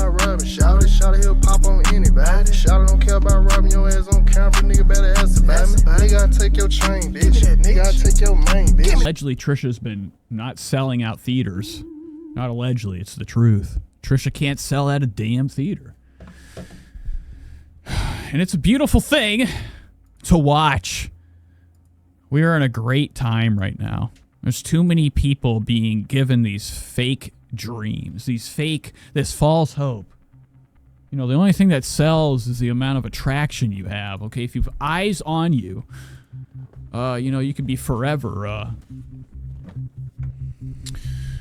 about robbing. Shout it, he'll pop on anybody. Shout it, don't care about robbing your ass on camera. Nigga better ask about me. Nigga, I take your chain, bitch. Nigga, I take your main, bitch. Allegedly, Trisha's been not selling out theaters. Not allegedly, it's the truth. Trisha can't sell at a damn theater. And it's a beautiful thing to watch. We are in a great time right now. There's too many people being given these fake dreams, this false hope. You know, the only thing that sells is the amount of attraction you have, okay? If you've eyes on you, you know, you could be forever,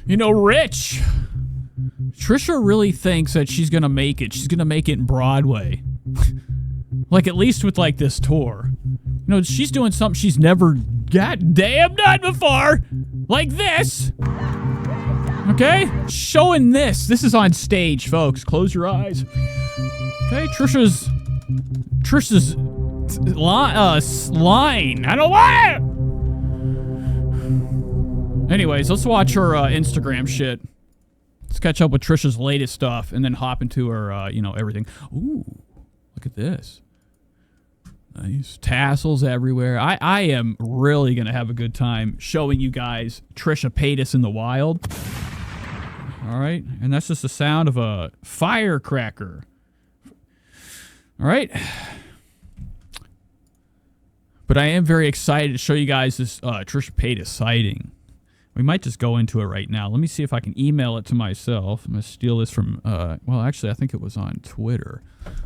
you know, rich. Trisha really thinks that she's gonna make it. She's gonna make it in Broadway. Like, at least with, like, this tour. You know, she's doing something she's never goddamn done before. Like this. Okay? Showing this. This is on stage, folks. Close your eyes. Okay, Trisha's line. I don't want it. Anyways, let's watch her Instagram shit. Let's catch up with Trisha's latest stuff and then hop into her, you know, everything. Ooh, look at this. Nice. Tassels everywhere. I am really going to have a good time showing you guys Trisha Paytas in the wild. All right. And that's just the sound of a firecracker. All right. But I am very excited to show you guys this Trisha Paytas sighting. We might just go into it right now. Let me see if I can email it to myself. I'm going to steal this from, well, actually, I think it was on Twitter.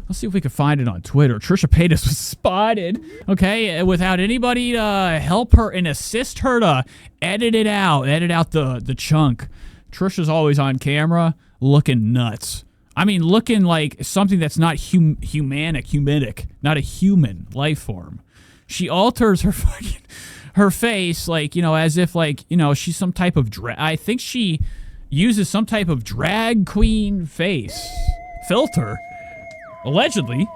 Let's see if we can find it on Twitter. Trisha Paytas was spotted, okay, without anybody to help her and assist her to edit out the chunk. Trisha's always on camera looking nuts. I mean, looking like something that's not humanic, not a human life form. She alters her face, like, you know, as if, like, you know, she's some type of I think she uses some type of drag queen face filter, allegedly.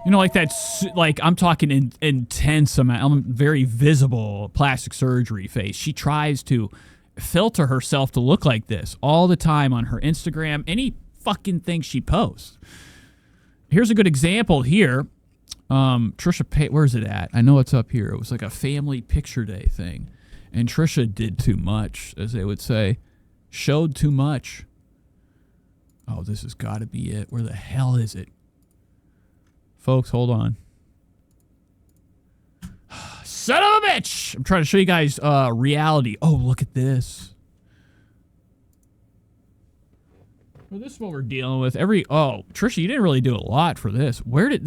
You know, like that's, like, I'm talking intense amount, very visible plastic surgery face. She tries to filter herself to look like this all the time on her Instagram, any fucking thing she posts. Here's a good example here. Trisha Paytas, where's it at? I know it's up here. It was like a family picture day thing. And Trisha did too much, as they would say. Showed too much. Oh, this has got to be it. Where the hell is it? Folks, hold on. Son of a bitch! I'm trying to show you guys reality. Oh, look at this. Well, this is what we're dealing with. Trisha, you didn't really do a lot for this. Where did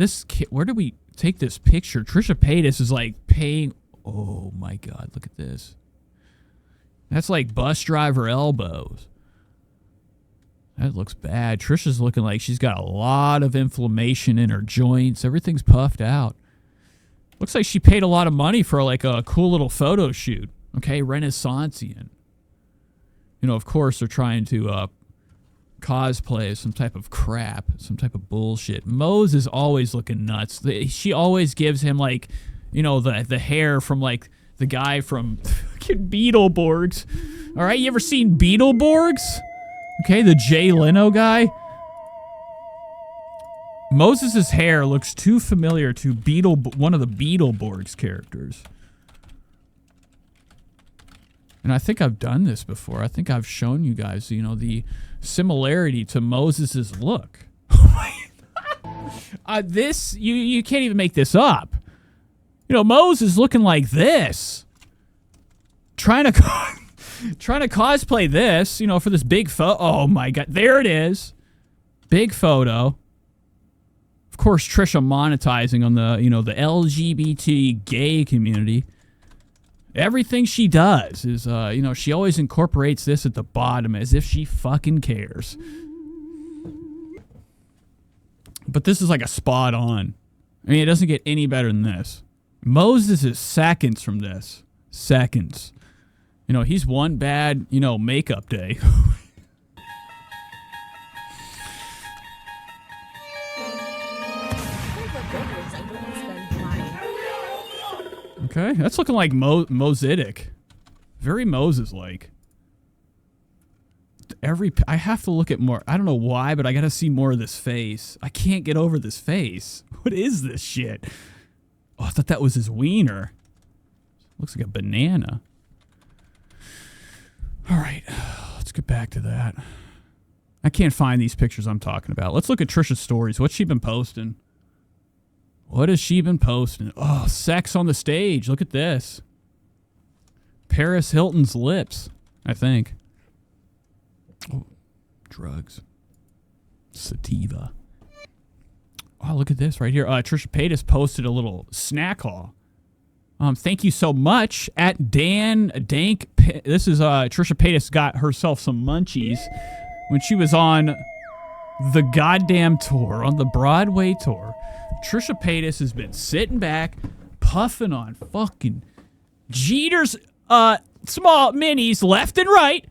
we take this picture? Trisha Paytas is like paying. Oh my God, look at this. That's like bus driver elbows. That looks bad. Trisha's looking like she's got a lot of inflammation in her joints. Everything's puffed out. Looks like she paid a lot of money for like a cool little photo shoot. Okay, Renaissancean. You know, of course, they're trying to cosplay some type of crap, some type of bullshit. Mose is always looking nuts. She always gives him, like, you know, the hair from, like, the guy from fucking Beetleborgs. All right, you ever seen Beetleborgs? Okay, the Jay Leno guy. Moses' hair looks too familiar to one of the Beetleborgs characters. And I think I've done this before. I think I've shown you guys, you know, the similarity to Moses' look. This, you can't even make this up. You know, Moses is looking like this. Trying to cosplay this, you know, for this big photo. Oh my God, there it is. Big photo. Of course, Trisha monetizing on the, you know, the LGBT gay community. Everything she does is, you know, she always incorporates this at the bottom as if she fucking cares. But this is like a spot on. I mean, it doesn't get any better than this. Moses is seconds from this. Seconds. You know, he's one bad, you know, makeup day. Okay, that's looking like Mosaic. Very Moses-like. I have to look at more. I don't know why, but I got to see more of this face. I can't get over this face. What is this shit? Oh, I thought that was his wiener. Looks like a banana. All right, let's get back to that. I can't find these pictures I'm talking about. Let's look at Trisha's stories. What's she been posting? What has she been posting? Oh, sex on the stage. Look at this. Paris Hilton's lips, I think. Oh, drugs. Sativa. Oh, look at this right here. Trisha Paytas posted a little snack haul. Thank you so much at Dan Dank. This is Trisha Paytas got herself some munchies when she was on the goddamn tour, on the Broadway tour. Trisha Paytas has been sitting back, puffing on fucking Jeter's small minis left and right,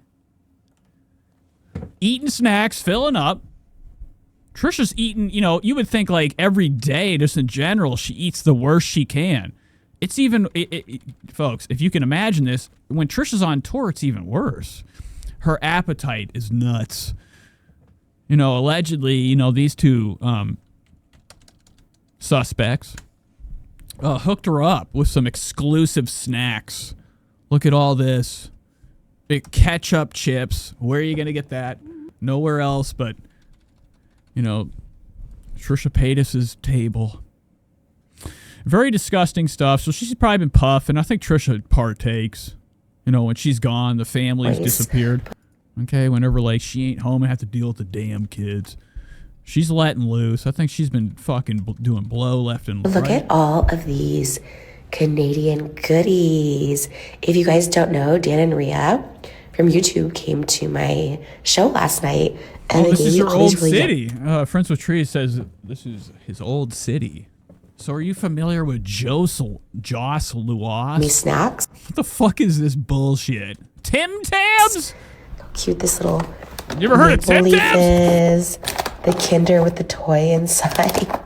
eating snacks, filling up. Trisha's eating, you know, you would think like every day, just in general, she eats the worst she can. It's even, folks, if you can imagine this, when Trisha's on tour, it's even worse. Her appetite is nuts. You know, allegedly, you know, these two suspects hooked her up with some exclusive snacks. Look at all this. Ketchup chips. Where are you going to get that? Nowhere else but, you know, Trisha Paytas' table. Very disgusting stuff. So she's probably been puffing. I think Trisha partakes. You know, when she's gone, the family's disappeared. Okay, whenever, like, she ain't home and have to deal with the damn kids. She's letting loose. I think she's been fucking doing blow left and right. Look at all of these Canadian goodies. If you guys don't know, Dan and Rhea from YouTube came to my show last night. And this is your old city. Friends with Trees says this is his old city. So are you familiar with Joss Luas? Me snacks. What the fuck is this bullshit? Tim Tams? How cute this little You ever heard of Tim Tams? is. The Kinder with the toy inside.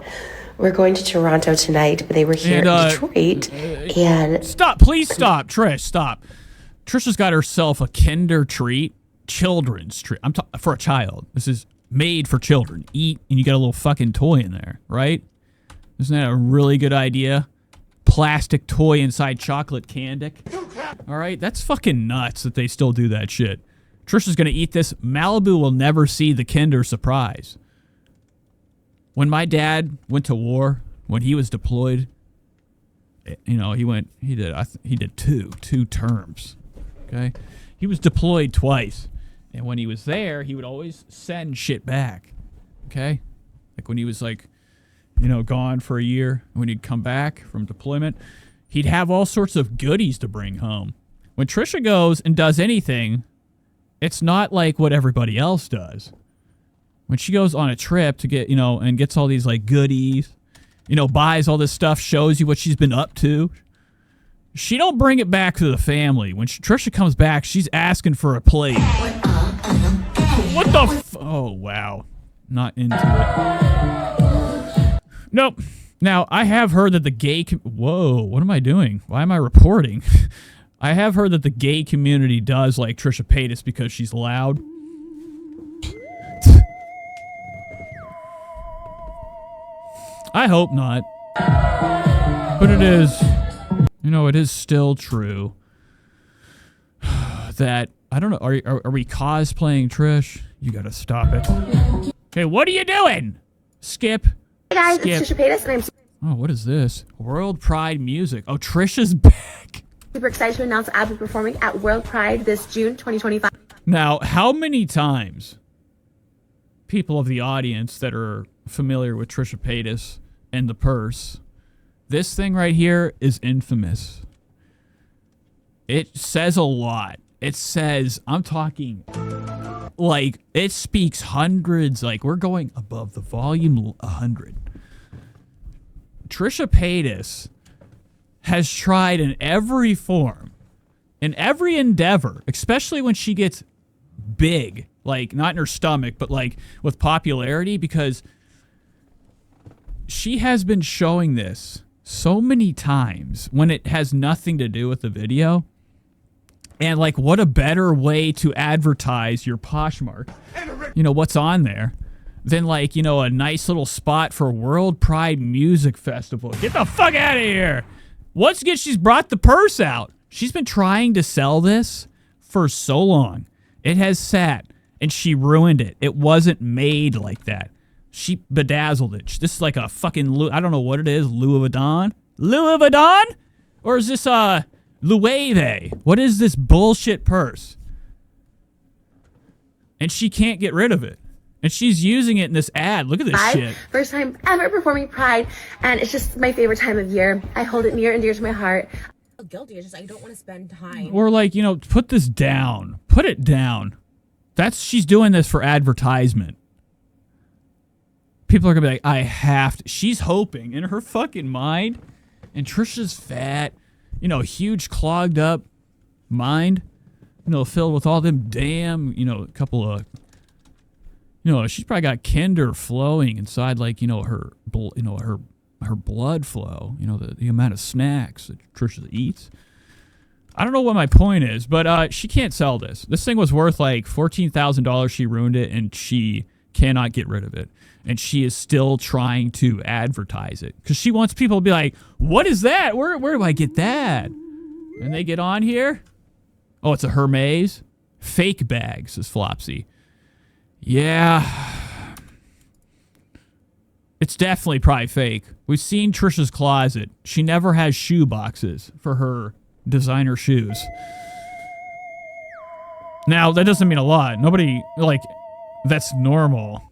We're going to Toronto tonight, but they were here in Detroit. And stop, please stop, Trish, stop. Trisha's got herself a Kinder treat, children's treat. For a child. This is made for children. Eat, and you got a little fucking toy in there, right? Isn't that a really good idea? Plastic toy inside chocolate candy. All right, that's fucking nuts that they still do that shit. Trisha's gonna eat this. Malibu will never see the Kinder Surprise. When my dad went to war, when he was deployed, you know, he did two terms. Okay, he was deployed twice, and when he was there, he would always send shit back. Okay, like when he was like, you know, gone for a year, when he'd come back from deployment, he'd have all sorts of goodies to bring home. When Trisha goes and does anything, it's not like what everybody else does. When she goes on a trip to get, you know, and gets all these like goodies, you know, buys all this stuff, shows you what she's been up to, she don't bring it back to the family. When Trisha comes back, she's asking for a plate. What the oh, wow. Not into it. Nope. Now, I have heard that the gay... Whoa, what am I doing? Why am I reporting? I have heard that the gay community does like Trisha Paytas because she's loud. I hope not. But it is... You know, it is still true that... I don't know. Are we cosplaying Trish? You gotta stop it. Okay, what are you doing? Skip. Hey guys, Skip. it's Trisha Paytas, and I'm Oh, what is this? World Pride Music. Oh, Trisha's back. super excited to announce I'll be performing at World Pride this June 2025. Now, how many times people of the audience that are familiar with Trisha Paytas and the purse, this thing right here is infamous. It says a lot. It says, I'm talking, like, it speaks hundreds. Like, we're going above the volume 100. Trisha Paytas has tried in every form, in every endeavor, especially when she gets big, like, not in her stomach, but, like, with popularity, because she has been showing this so many times when it has nothing to do with the video. And like, what a better way to advertise your Poshmark, you know, what's on there, than like, you know, a nice little spot for World Pride Music Festival. Get the fuck out of here. Once again, she's brought the purse out. She's been trying to sell this for so long. It has sat, and she ruined it. It wasn't made like that. She bedazzled it. This is like a fucking, I don't know what it is, Louis Vuitton? Louis Vuitton? Or is this, Loewe? What is this bullshit purse? And she can't get rid of it. And she's using it in this ad. Look at this shit. First time ever performing Pride, and it's just my favorite time of year. I hold it near and dear to my heart. I feel guilty. It's just I don't want to spend time. Or like, you know, put this down. Put it down. She's doing this for advertisement. People are going to be like, I have to. She's hoping in her fucking mind. And Trisha's fat, you know, huge clogged up mind, you know, filled with all them damn, you know, a couple of, you know, she's probably got Kinder flowing inside, like, you know, her blood flow, you know, the amount of snacks that Trisha eats. I don't know what my point is, but she can't sell this. This thing was worth like $14,000. She ruined it, and she cannot get rid of it. And she is still trying to advertise it because she wants people to be like, what is that? Where do I get that? And they get on here. Oh, it's a Hermes. Fake bag, says Flopsy. Yeah. It's definitely probably fake. We've seen Trisha's closet. She never has shoe boxes for her designer shoes. Now, that doesn't mean a lot. Nobody, like, that's normal.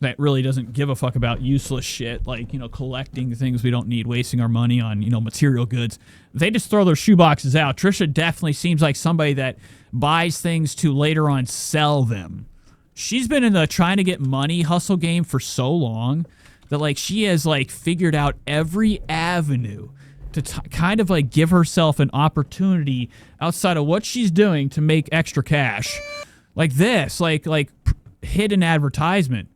That really doesn't give a fuck about useless shit, like, you know, collecting things we don't need, wasting our money on, you know, material goods. They just throw their shoe boxes out. Trisha definitely seems like somebody that buys things to later on sell them. She's been in the trying to get money hustle game for so long that, like, she has, like, figured out every avenue to kind of, like, give herself an opportunity outside of what she's doing to make extra cash. Like this, like hidden advertisement.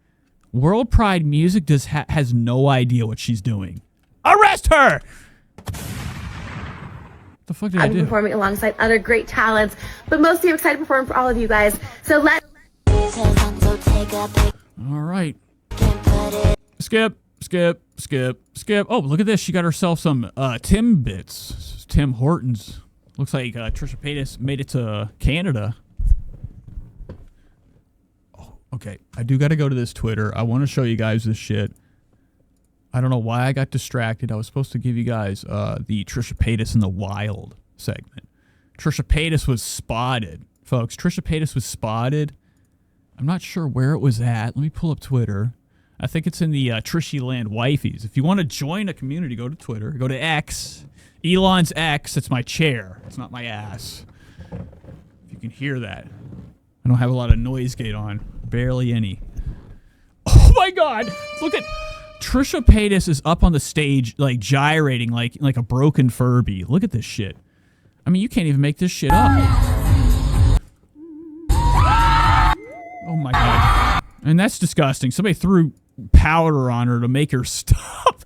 World Pride Music has no idea what she's doing. Arrest her! What the fuck did I do? I'm performing alongside other great talents, but mostly I'm excited to perform for all of you guys. So let's... All right. Skip. Oh, look at this. She got herself some Tim bits. Tim Hortons. Looks like Trisha Paytas made it to Canada. Okay, I do got to go to this Twitter. I want to show you guys this shit. I don't know why I got distracted. I was supposed to give you guys the Trisha Paytas in the Wild segment. Trisha Paytas was spotted, folks. Trisha Paytas was spotted. I'm not sure where it was at. Let me pull up Twitter. I think it's in the Trishy Land Wifeys. If you want to join a community, go to Twitter. Go to X. Elon's X. It's my chair. It's not my ass. If you can hear that. I don't have a lot of noise gate on. Barely any. Oh my God! Look at Trisha Paytas is up on the stage, like gyrating, like a broken Furby. Look at this shit. I mean, you can't even make this shit up. Oh my God! And that's disgusting. Somebody threw powder on her to make her stop.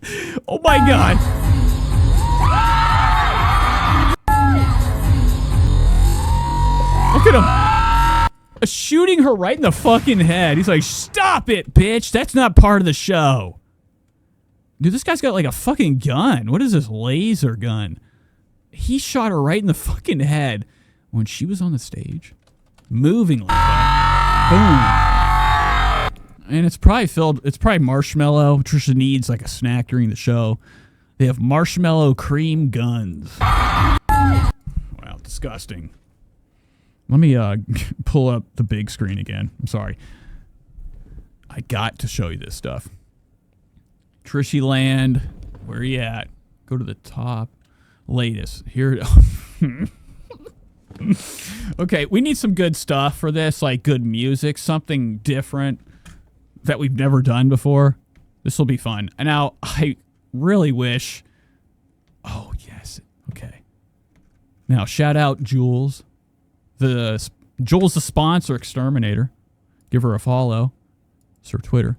Oh my God! Look at him. Shooting her right in the fucking head. He's like, stop it, bitch. That's not part of the show. Dude, this guy's got like a fucking gun. What is this laser gun? He shot her right in the fucking head when she was on the stage. Moving like that. Boom. And it's probably marshmallow. Trisha needs like a snack during the show. They have marshmallow cream guns. Wow, disgusting. Let me pull up the big screen again. I'm sorry. I got to show you this stuff. Trishy Land, where are you at? Go to the top. Latest. Here. Okay, we need some good stuff for this, like good music, something different that we've never done before. This will be fun. And now, I really wish... Oh, yes. Okay. Now, shout out Jules. Jules the sponsor exterminator. Give her a follow. It's her Twitter.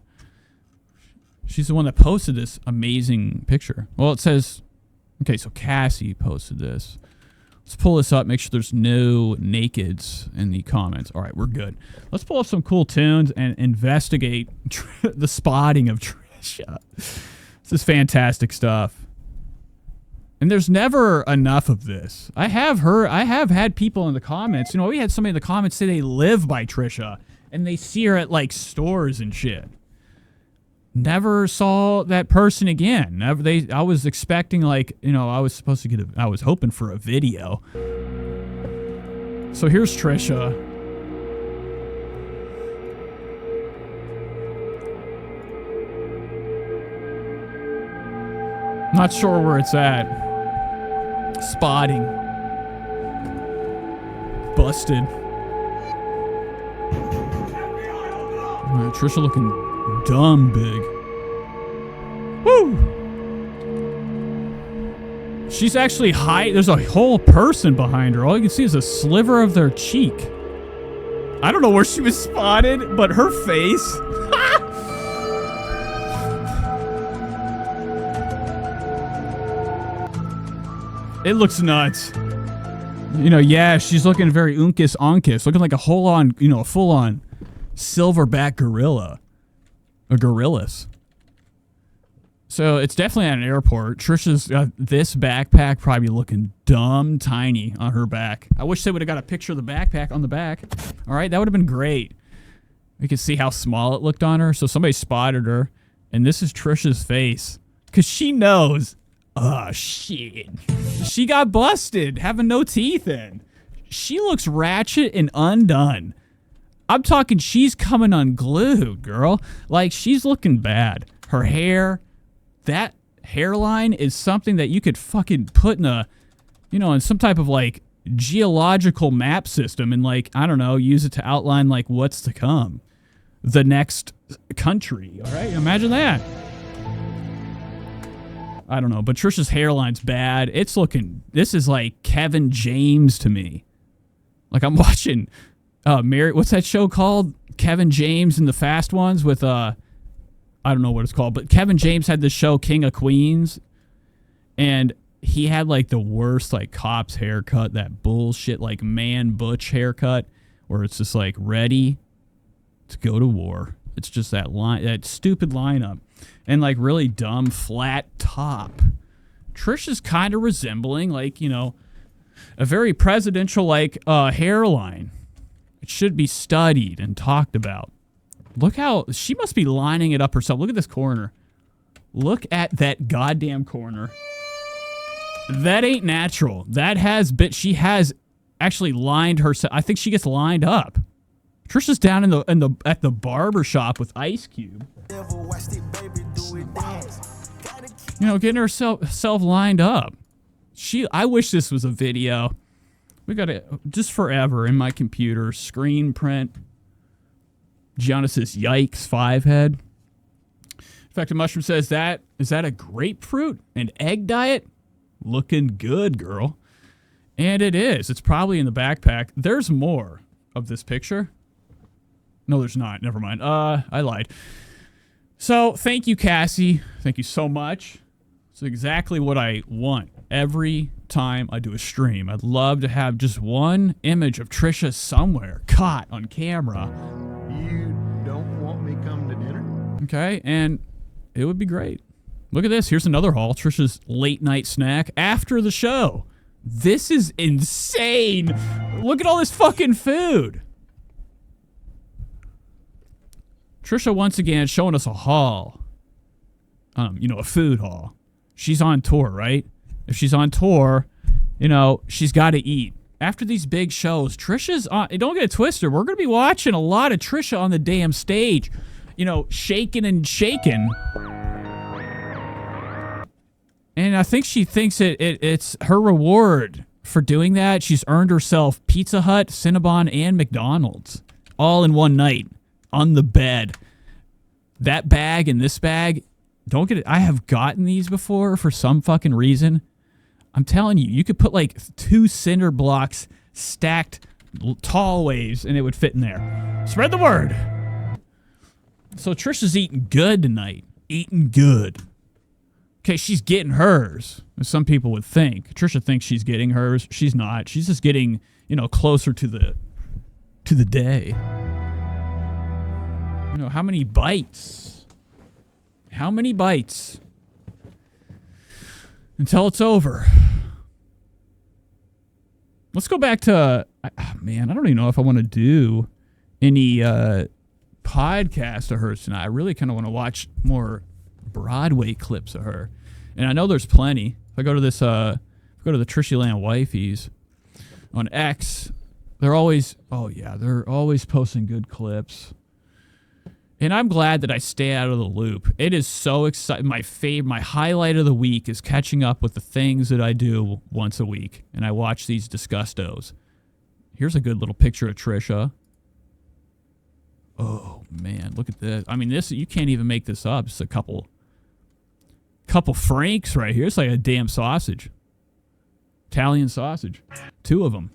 She's the one that posted this amazing picture. Well, it says, okay, so Cassie posted this. Let's pull this up, make sure there's no nakeds in the comments. All right, we're good. Let's pull up some cool tunes and investigate the spotting of Trisha. This is fantastic stuff. And there's never enough of this. I have had people in the comments, you know, we had somebody in the comments say they live by Trisha and they see her at like stores and shit. Never saw that person again. I was expecting, like, you know, I was hoping for a video. So here's Trisha. Not sure where it's at. Spotting. Busted. Trisha looking dumb big. Woo! She's actually high. There's a whole person behind her. All you can see is a sliver of their cheek. I don't know where she was spotted, but her face. It looks nuts. You know, yeah, she's looking very uncus oncus, looking like a full-on silverback gorilla. Or gorillas. So it's definitely at an airport. Trisha's got this backpack probably looking dumb tiny on her back. I wish they would have got a picture of the backpack on the back. All right, that would have been great. We could see how small it looked on her. So somebody spotted her. And this is Trisha's face. Because she knows. Oh, shit. She got busted having no teeth in. She looks ratchet and undone. I'm talking she's coming unglued, girl. Like, she's looking bad. Her hair, that hairline is something that you could fucking put in a, you know, in some type of, like, geological map system and, like, I don't know, use it to outline, like, what's to come. The next country, all right? Imagine that. I don't know, but Trisha's hairline's bad. It's looking, this is like Kevin James to me. Like I'm watching, what's that show called? Kevin James and the Fast Ones with, I don't know what it's called, but Kevin James had this show, King of Queens, and he had like the worst like cop's haircut, that bullshit like man butch haircut, where it's just like ready to go to war. It's just that line, that stupid lineup. And like really dumb flat top. Trisha's kind of resembling like, you know, a very presidential like hairline. It should be studied and talked about. Look how she must be lining it up herself. Look at this corner. Look at that goddamn corner. That ain't natural. That has she has actually lined herself. I think she gets lined up. Trisha's down at the barber shop with Ice Cube. You know, getting herself lined up. I wish this was a video. We got it just forever in my computer. Screen print. Gianna says, yikes, 5-head. Infected Mushroom says, is that a grapefruit and egg diet? Looking good, girl. And it is. It's probably in the backpack. There's more of this picture. No, there's not. Never mind. I lied. So, thank you, Cassie. Thank you so much. It's exactly what I want every time I do a stream. I'd love to have just one image of Trisha somewhere caught on camera. You don't want me coming to dinner? Okay, and it would be great. Look at this. Here's another haul. Trisha's late night snack after the show. This is insane. Look at all this fucking food. Trisha once again showing us a haul. You know, a food haul. She's on tour, right? If she's on tour, you know, she's got to eat. After these big shows, Trisha's on. Don't get it twisted. We're going to be watching a lot of Trisha on the damn stage. You know, shaking and shaking. And I think she thinks it's her reward for doing that. She's earned herself Pizza Hut, Cinnabon, and McDonald's. All in one night. On the bed. That bag and this bag, don't get it. I have gotten these before for some fucking reason. I'm telling you, you could put like 2 cinder blocks stacked tall ways and it would fit in there. Spread the word. So Trisha's eating good tonight. Eating good. Okay, she's getting hers, as some people would think. Trisha thinks she's getting hers. She's not. She's just getting, closer to the day. How many bites? How many bites until it's over? Let's go back to, man, I don't even know if I want to do any podcast of hers tonight. I really kind of want to watch more Broadway clips of her. And I know there's plenty. If I go to this, the Trisha Land Wifeys on X, they're always posting good clips. And I'm glad that I stay out of the loop. It is so exciting. My highlight of the week is catching up with the things that I do once a week. And I watch these disgustos. Here's a good little picture of Trisha. Oh, man, look at this. I mean, you can't even make this up. It's a couple franks right here. It's like a damn sausage. Italian sausage. 2 of them.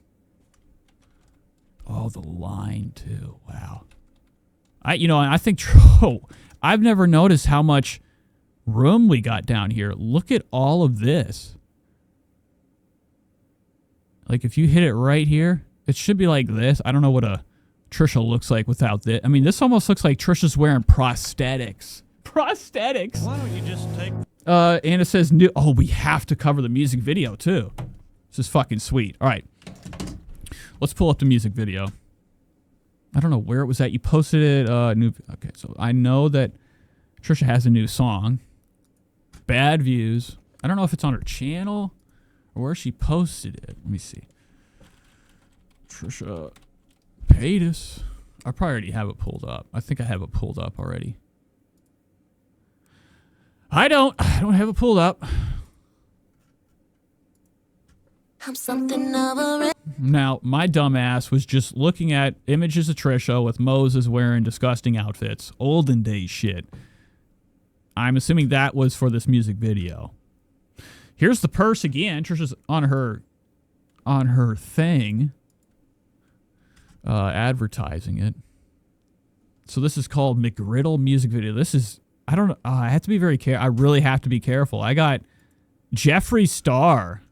Oh, the line, too. Wow. I think I've never noticed how much room we got down here. Look at all of this. Like, if you hit it right here, it should be like this. I don't know what a Trisha looks like without this. I mean, this almost looks like Trisha's wearing prosthetics. Prosthetics. Why don't you just take... Anna says, we have to cover the music video, too. This is fucking sweet. All right. Let's pull up the music video. I don't know where it was at. You posted it. Okay, so I know that Trisha has a new song. Bad Views. I don't know if it's on her channel or where she posted it. Let me see. Trisha Paytas. I probably already have it pulled up. I think I have it pulled up already. I don't have it pulled up. I'm something of a... Now, my dumb ass was just looking at images of Trisha with Moses wearing disgusting outfits. Olden days shit. I'm assuming that was for this music video. Here's the purse again. Trisha's on her thing. Advertising it. So this is called McGriddle music video. This is... I don't know. I have to be very careful. I really have to be careful. I got Jeffree Star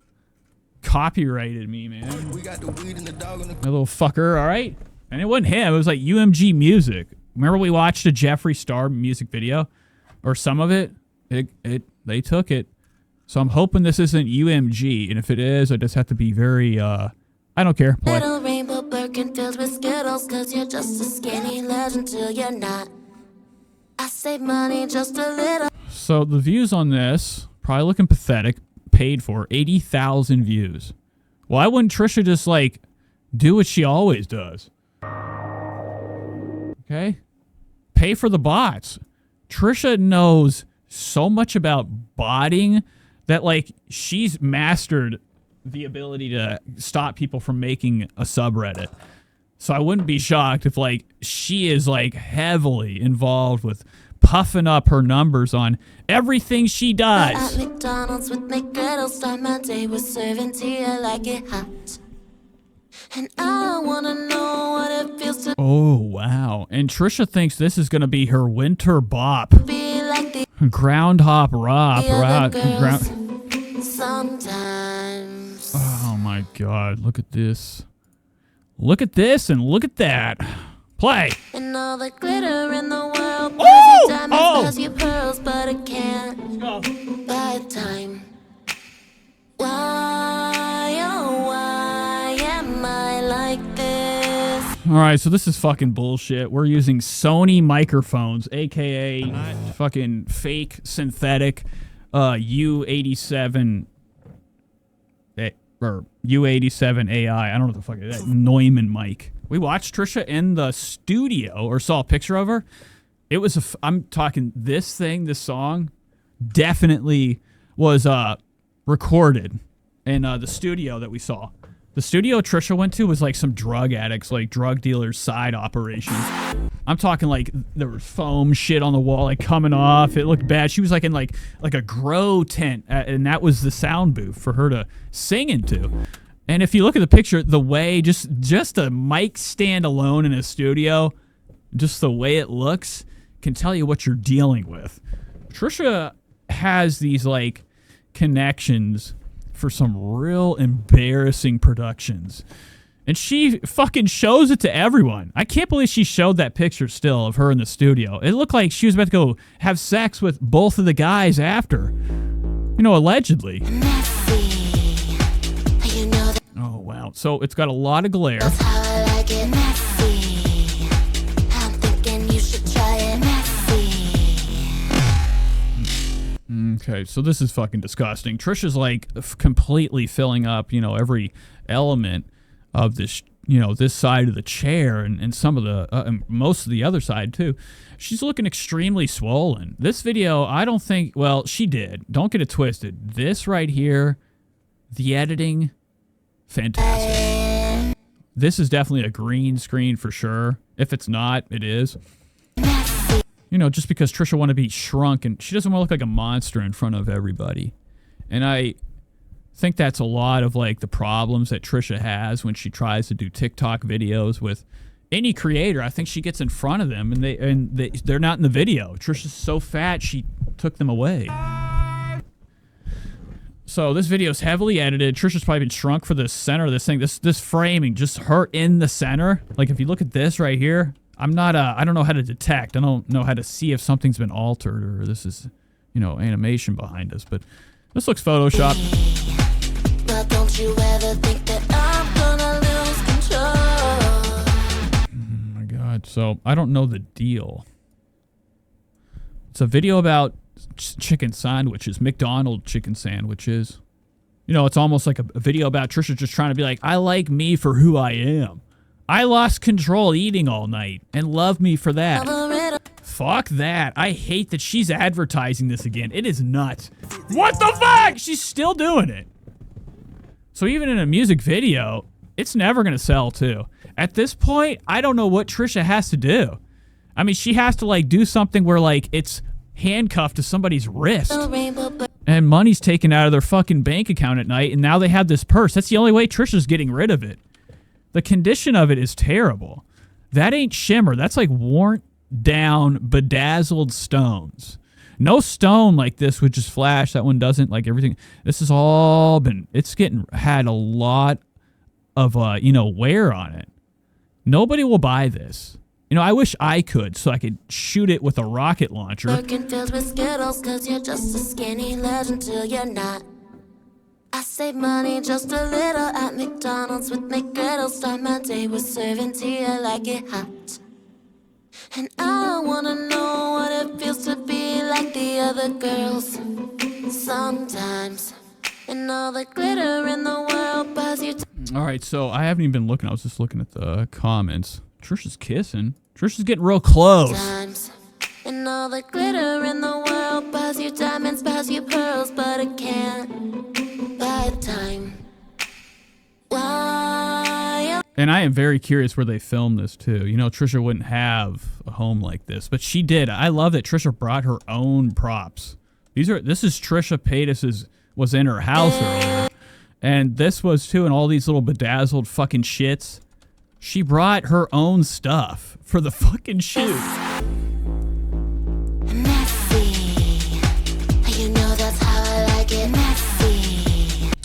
copyrighted me, man. We got the weed and the dog and the... A little fucker, all right? And it wasn't him. It was like UMG Music. Remember we watched a Jeffree Star music video? Or some of it? They took it. So I'm hoping this isn't UMG. And if it is, I just have to be very, I don't care. Play. Little rainbow Birkin filled with Skittles, 'cause you're just a skinny legend till you're not. I save money just a little. So the views on this, probably looking pathetic, paid for 80,000 views. Why wouldn't Trisha just like do what she always does? Okay? Pay for the bots. Trisha knows so much about botting that like she's mastered the ability to stop people from making a subreddit. So I wouldn't be shocked if, like, she is, like, heavily involved with puffing up her numbers on everything she does. At McDonald's with McGriddle, start my day with serving tea, I like it hot. And I want to know what it feels to Oh, wow. And Trisha thinks this is going to be her winter bop. be like the Ground hop rop. other girls. Sometimes. Oh, my God. Look at this. Look at this and look at that. Play. And all the glitter in the world. Oh! Buys you diamonds, Oh! buys you pearls, but it can't buy time. Why, oh, why am I like this? All right, so this is fucking bullshit. We're using Sony microphones, a.k.a. fucking fake synthetic U87 or U87 AI. I don't know what the fuck it is. That Neumann mic. We watched Trisha in the studio or saw a picture of her. It was I'm talking this song definitely was recorded in the studio that we saw. The studio Trisha went to was like some drug addicts, like drug dealers' side operations. I'm talking like there was foam shit on the wall, like coming off. It looked bad. She was like in like a grow tent, and that was the sound booth for her to sing into. And if you look at the picture, the way just a mic stand alone in a studio, just the way it looks can tell you what you're dealing with. Trisha has these like connections for some real embarrassing productions. And she fucking shows it to everyone. I can't believe she showed that picture still of her in the studio. It looked like she was about to go have sex with both of the guys after. You know, allegedly. Oh, wow. So it's got a lot of glare. Okay, so this is fucking disgusting. Trisha's like completely filling up, you know, every element of this, you know, this side of the chair and some of the, most of the other side too. She's looking extremely swollen. This video, I don't think, well, she did. Don't get it twisted. This right here, the editing, fantastic. This is definitely a green screen for sure. If it's not, it is. You know, just because Trisha want to be shrunk and she doesn't want to look like a monster in front of everybody. And I think that's a lot of like the problems that Trisha has when she tries to do TikTok videos with any creator. I think she gets in front of them and they're not in the video. Trisha's so fat she took them away. So this video is heavily edited. Trisha's probably been shrunk for the center of this thing. This framing, just her in the center. Like if you look at this right here, I'm not I don't know how to detect. I don't know how to see if something's been altered or this is, you know, animation behind us, but this looks photoshopped. Well, don't you ever think that I'm gonna lose control? Oh my god. So, I don't know the deal. It's a video about chicken sandwiches, McDonald's chicken sandwiches. You know, it's almost like a video about Trisha just trying to be like, I like me for who I am. I lost control eating all night and love me for that. Fuck that. I hate that she's advertising this again. It is nuts. What the fuck? She's still doing it. So even in a music video, it's never going to sell too. At this point, I don't know what Trisha has to do. I mean, she has to like do something where like it's handcuffed to somebody's wrist and money's taken out of their fucking bank account at night and now they have this purse. That's the only way Trisha's getting rid of it. The condition of it is terrible. That ain't shimmer. That's like worn down, bedazzled stones. No stone like this would just flash. That one doesn't. Like everything. This has all been, it's had a lot of, you know, wear on it. Nobody will buy this. You know, I wish I could so I could shoot it with a rocket launcher. Lurking filled with Skittles, 'cause you're just a skinny legend till you're not. I save money just a little at McDonald's with McGriddle. Start my day with serving tea, I like it hot. And I wanna know what it feels to be like the other girls. Sometimes, and all the glitter in the world buys you. All right, so I haven't even been looking. I was just looking at the comments. Trisha's kissing. Trisha's getting real close. Times. And all the glitter in the world buys you diamonds, buys you pearls, but it can't buy time. Why? And I am very curious where they filmed this too. You know, Trisha wouldn't have a home like this, but she did. I love that Trisha brought her own props. This is Trisha Paytas was in her house earlier. And this was too, and all these little bedazzled fucking shits. She brought her own stuff for the fucking shoot.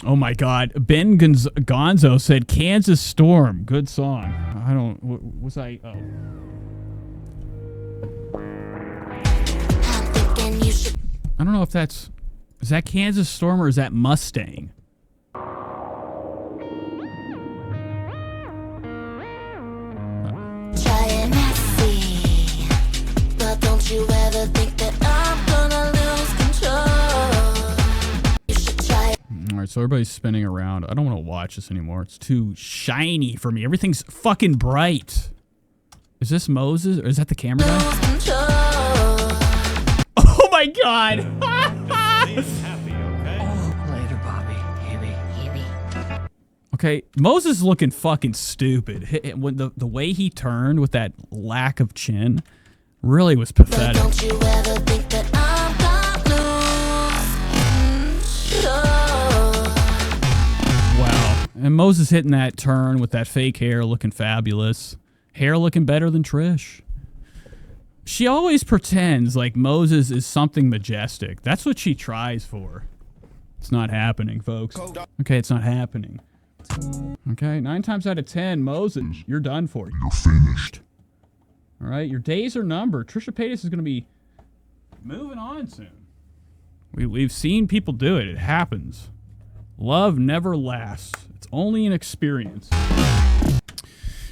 Oh my God. Ben Gonzo said Kansas Storm. Good song. I don't, was I, oh. I don't know if that's, is that Kansas Storm or is that Mustang? You ever think that I'm gonna lose control? You should try it. All right, so everybody's spinning around. I don't want to watch this anymore. It's too shiny for me. Everything's fucking bright. Is this Moses or is that the camera guy? Oh my God! Later, Bobby. Heavy. Okay, Moses is looking fucking stupid. When the way he turned with that lack of chin. Really was pathetic. Don't you ever think that I'm gonna lose? Wow. And Moses hitting that turn with that fake hair looking fabulous. Hair looking better than Trish. She always pretends like Moses is something majestic. That's what she tries for. It's not happening, folks. Okay, it's not happening. Okay, 9 times out of 10, Moses, you're done for. You're finished. All right, your days are numbered. Trisha Paytas is going to be moving on soon. We've seen people do it. It happens. Love never lasts. It's only an experience.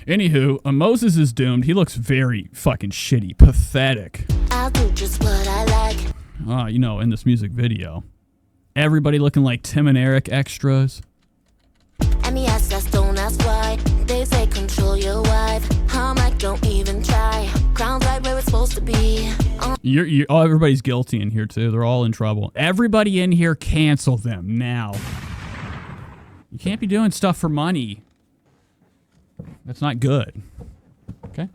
Anywho, Moses is doomed. He looks very fucking shitty. Pathetic. I'll do just what I like. You know, in this music video. Everybody looking like Tim and Eric extras. MESS, don't ask why. They say control your wife. I'm like, don't even try. Crown's right where it's supposed to be. Everybody's guilty in here, too. They're all in trouble. Everybody in here, cancel them now. You can't be doing stuff for money. That's not good. Okay?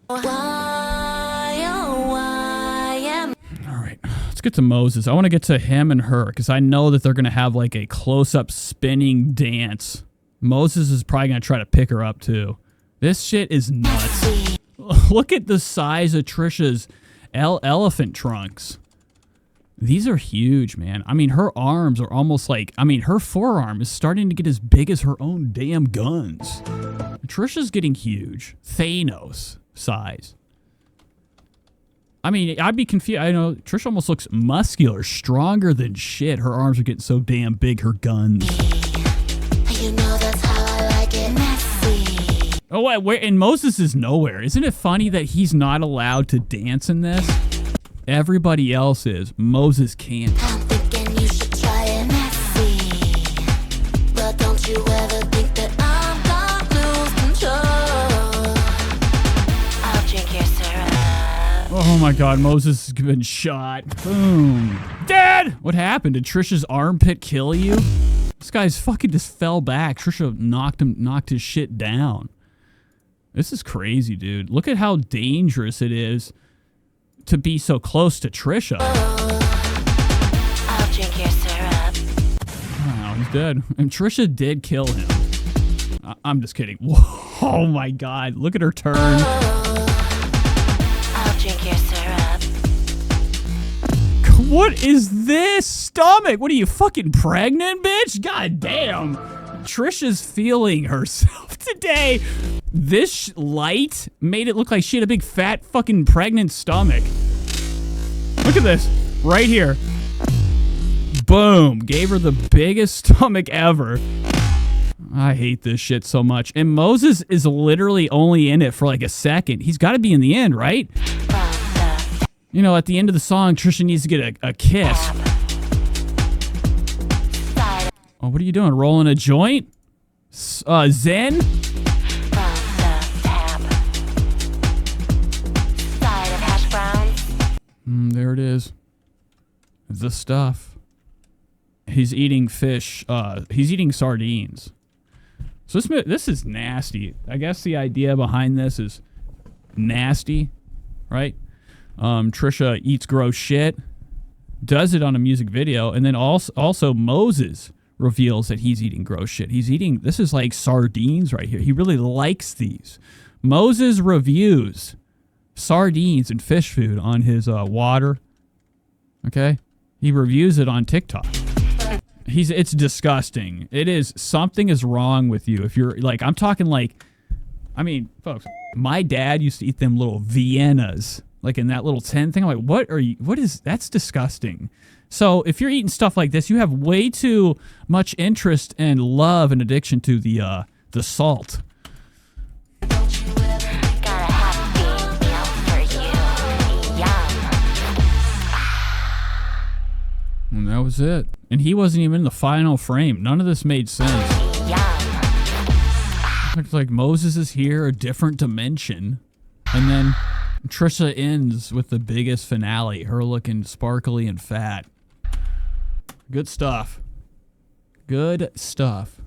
Why, oh, why am All right. Let's get to Moses. I want to get to him and her because I know that they're going to have like a close-up spinning dance. Moses is probably going to try to pick her up, too. This shit is nuts. Look at the size of Trisha's elephant trunks. These are huge, man. I mean, her arms are almost like... I mean, her forearm is starting to get as big as her own damn guns. Trisha's getting huge. Thanos size. I mean, I'd be confused. I know Trisha almost looks muscular, stronger than shit. Her arms are getting so damn big, her guns. you know that's how I like it messy. Oh, wait, and Moses is nowhere. Isn't it funny that he's not allowed to dance in this? Everybody else is. Moses can't. I'm thinking you should try it messy. But don't you ever think that I'm gonna lose control. I'll drink your syrup. Oh my god, Moses has been shot. Boom. Dad! What happened? Did Trisha's armpit kill you? This guy's fucking just fell back. Trisha knocked his shit down. This is crazy, dude. Look at how dangerous it is to be so close to Trisha. I'll drink your syrup. Wow, he's dead. And Trisha did kill him. I'm just kidding. Oh my god, look at her turn. I'll drink your syrup. What is this stomach? What are you, fucking pregnant, bitch? God damn. Trisha's feeling herself today. This light made it look like she had a big fat fucking pregnant stomach. Look at this. Right here. Boom. Gave her the biggest stomach ever. I hate this shit so much. And Moses is literally only in it for like a second. He's got to be in the end, right? You know, at the end of the song, Trisha needs to get a kiss. Oh, what are you doing? Rolling a joint? Zen? There it is. The stuff. He's eating fish. He's eating sardines. So this is nasty. I guess the idea behind this is nasty, right? Trisha eats gross shit, does it on a music video, and then also Moses reveals that he's eating gross shit. This is like sardines right here. He really likes these. Moses reviews sardines and fish food on his water. Okay? He reviews it on TikTok. It's disgusting. It is. Something is wrong with you. If you're like, I'm talking like, I mean, folks, my dad used to eat them little Viennas, like in that little tin thing. I'm like, that's disgusting. So if you're eating stuff like this, you have way too much interest and love and addiction to the salt. And that was it. And he wasn't even in the final frame. None of this made sense. Looks like Moses is here, a different dimension. And then Trisha ends with the biggest finale, her looking sparkly and fat. Good stuff. Good stuff.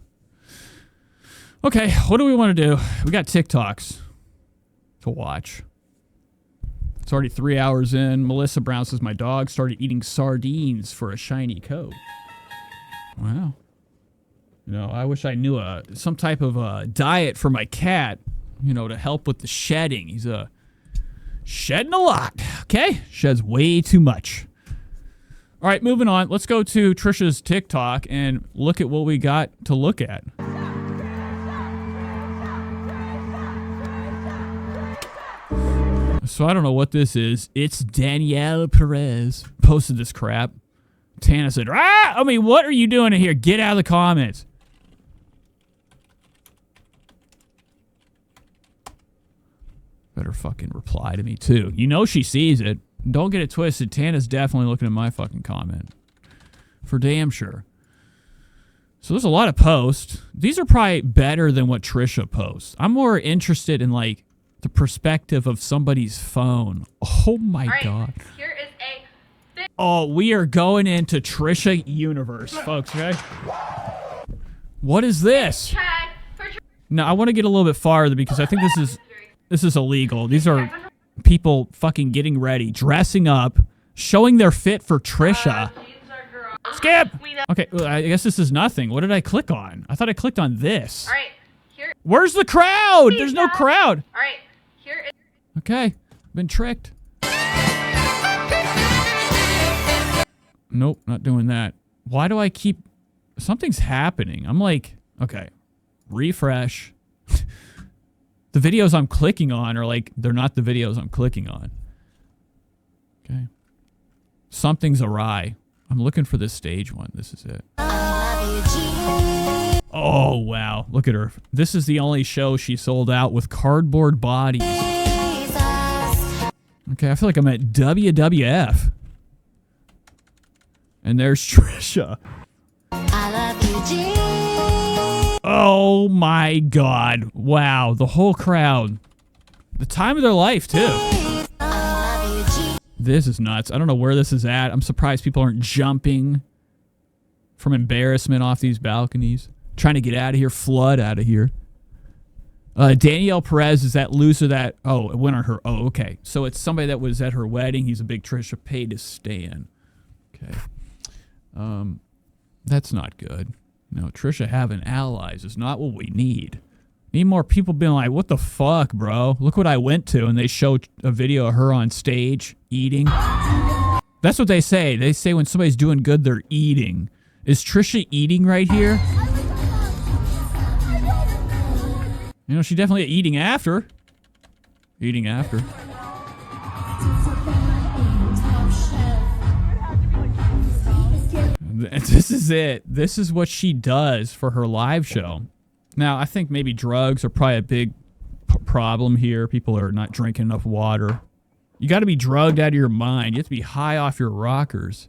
Okay, what do we want to do? We got TikToks to watch. It's already 3 hours in. Melissa Brown says my dog started eating sardines for a shiny coat. Wow. You know, I wish I knew some type of diet for my cat, you know, to help with the shedding. Shedding a lot. Okay? Sheds way too much. All right, moving on. Let's go to Trisha's TikTok and look at what we got to look at. So I don't know what this is. It's Danielle Perez posted this crap. Tana said, what are you doing in here? Get out of the comments. Better fucking reply to me, too. You know she sees it. Don't get it twisted. Tana's definitely looking at my fucking comment. For damn sure. So there's a lot of posts. These are probably better than what Trisha posts. I'm more interested in, like, the perspective of somebody's phone. Oh, my God. Here is a... Oh, we are going into Trisha universe, folks, okay? What is this? No, I want to get a little bit farther because I think this is illegal. These are people fucking getting ready, dressing up, showing their fit for Trisha. Skip! Okay, well, I guess this is nothing. What did I click on? I thought I clicked on this. All right, here. Where's the crowd? There's no crowd. All right, here is... Okay, been tricked. Nope, not doing that. Why do I keep... Something's happening. I'm like, okay, refresh. The videos I'm clicking on are like, they're not the videos I'm clicking on. Okay. Something's awry. I'm looking for this stage one. This is it. Oh, wow. Look at her. This is the only show she sold out with cardboard bodies. Okay, I feel like I'm at WWF. And there's Trisha. Oh my God. Wow. The whole crowd. The time of their life, too. This is nuts. I don't know where this is at. I'm surprised people aren't jumping from embarrassment off these balconies. Trying to get out of here. Flood out of here. Danielle Perez is that loser that... Oh, it went on her... Oh, okay. So it's somebody that was at her wedding. He's a big Trisha Paytas stan. Okay. That's not good. No, Trisha having allies is not what we need. Need more people being like, what the fuck, bro? Look what I went to. And they show a video of her on stage eating. That's what they say. They say when somebody's doing good, they're eating. Is Trisha eating right here? You know, she's definitely eating after. Eating after. This is it. This is what she does for her live show. Now, I think maybe drugs are probably a big problem here. People are not drinking enough water. You got to be drugged out of your mind. You have to be high off your rockers.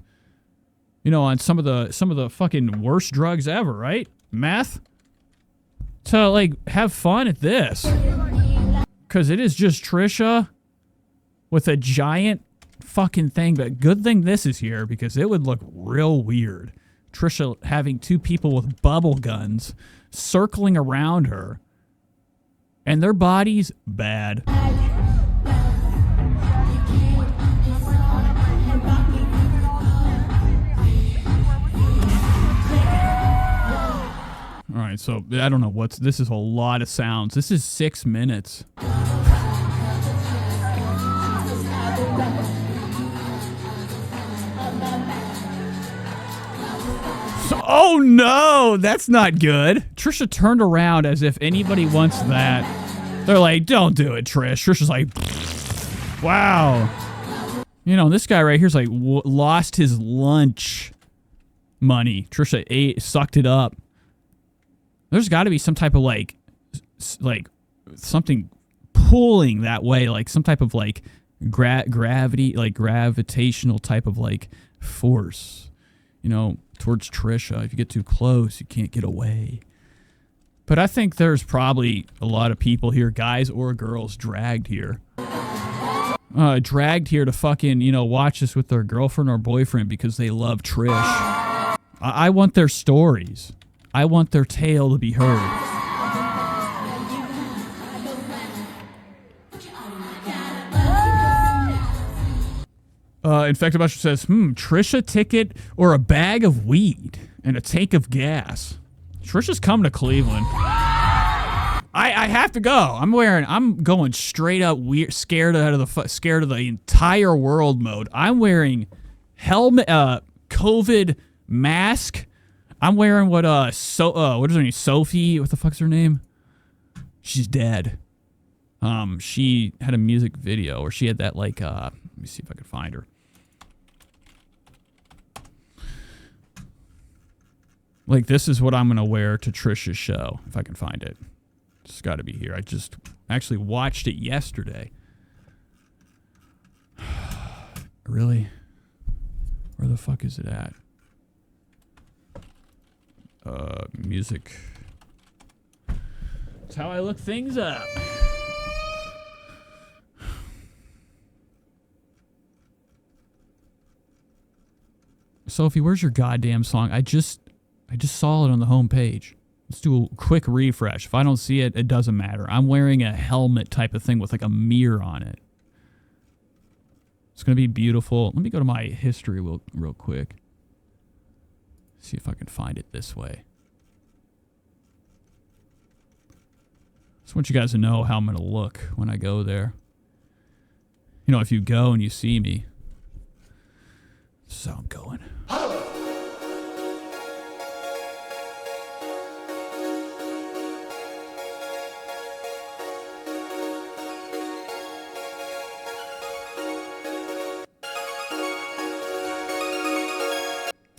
You know, on some of the fucking worst drugs ever, right? Meth. To like have fun at this. Cuz it is just Trisha with a giant fucking thing, but good thing this is here because it would look real weird. Trisha having two people with bubble guns circling around her and their bodies bad. All right, so I don't know this is a lot of sounds. This is 6 minutes. Oh no, that's not good. Trisha turned around as if anybody wants that. They're like, don't do it, Trish. Trisha's like, wow. You know, this guy right here's like lost his lunch money. Trisha sucked it up. There's got to be some type of like something pulling that way, like some type of like gravity, like gravitational type of like force, you know, towards Trisha. If you get too close, you can't get away. But I think there's probably a lot of people here, guys or girls, dragged here. Dragged here to fucking, you know, watch this with their girlfriend or boyfriend because they love Trish. I want their stories. I want their tale to be heard. Infected Buster says, Trisha ticket or a bag of weed and a tank of gas. Trisha's coming to Cleveland. I have to go. I'm going straight up weird, scared of the entire world mode. I'm wearing helmet, COVID mask. I'm wearing what is her name? Sophie, what the fuck's her name? She's dead. She had a music video where she had that like let me see if I can find her. Like, this is what I'm gonna wear to Trisha's show, if I can find it. It's gotta be here. I just actually watched it yesterday. Really? Where the fuck is it at? Music. That's how I look things up. Sophie, where's your goddamn song? I just saw it on the home page. Let's do a quick refresh. If I don't see it, it doesn't matter. I'm wearing a helmet type of thing with like a mirror on it. It's going to be beautiful. Let me go to my history real quick. See if I can find it this way. Just want you guys to know how I'm going to look when I go there. You know, if you go and you see me. This is how I'm going.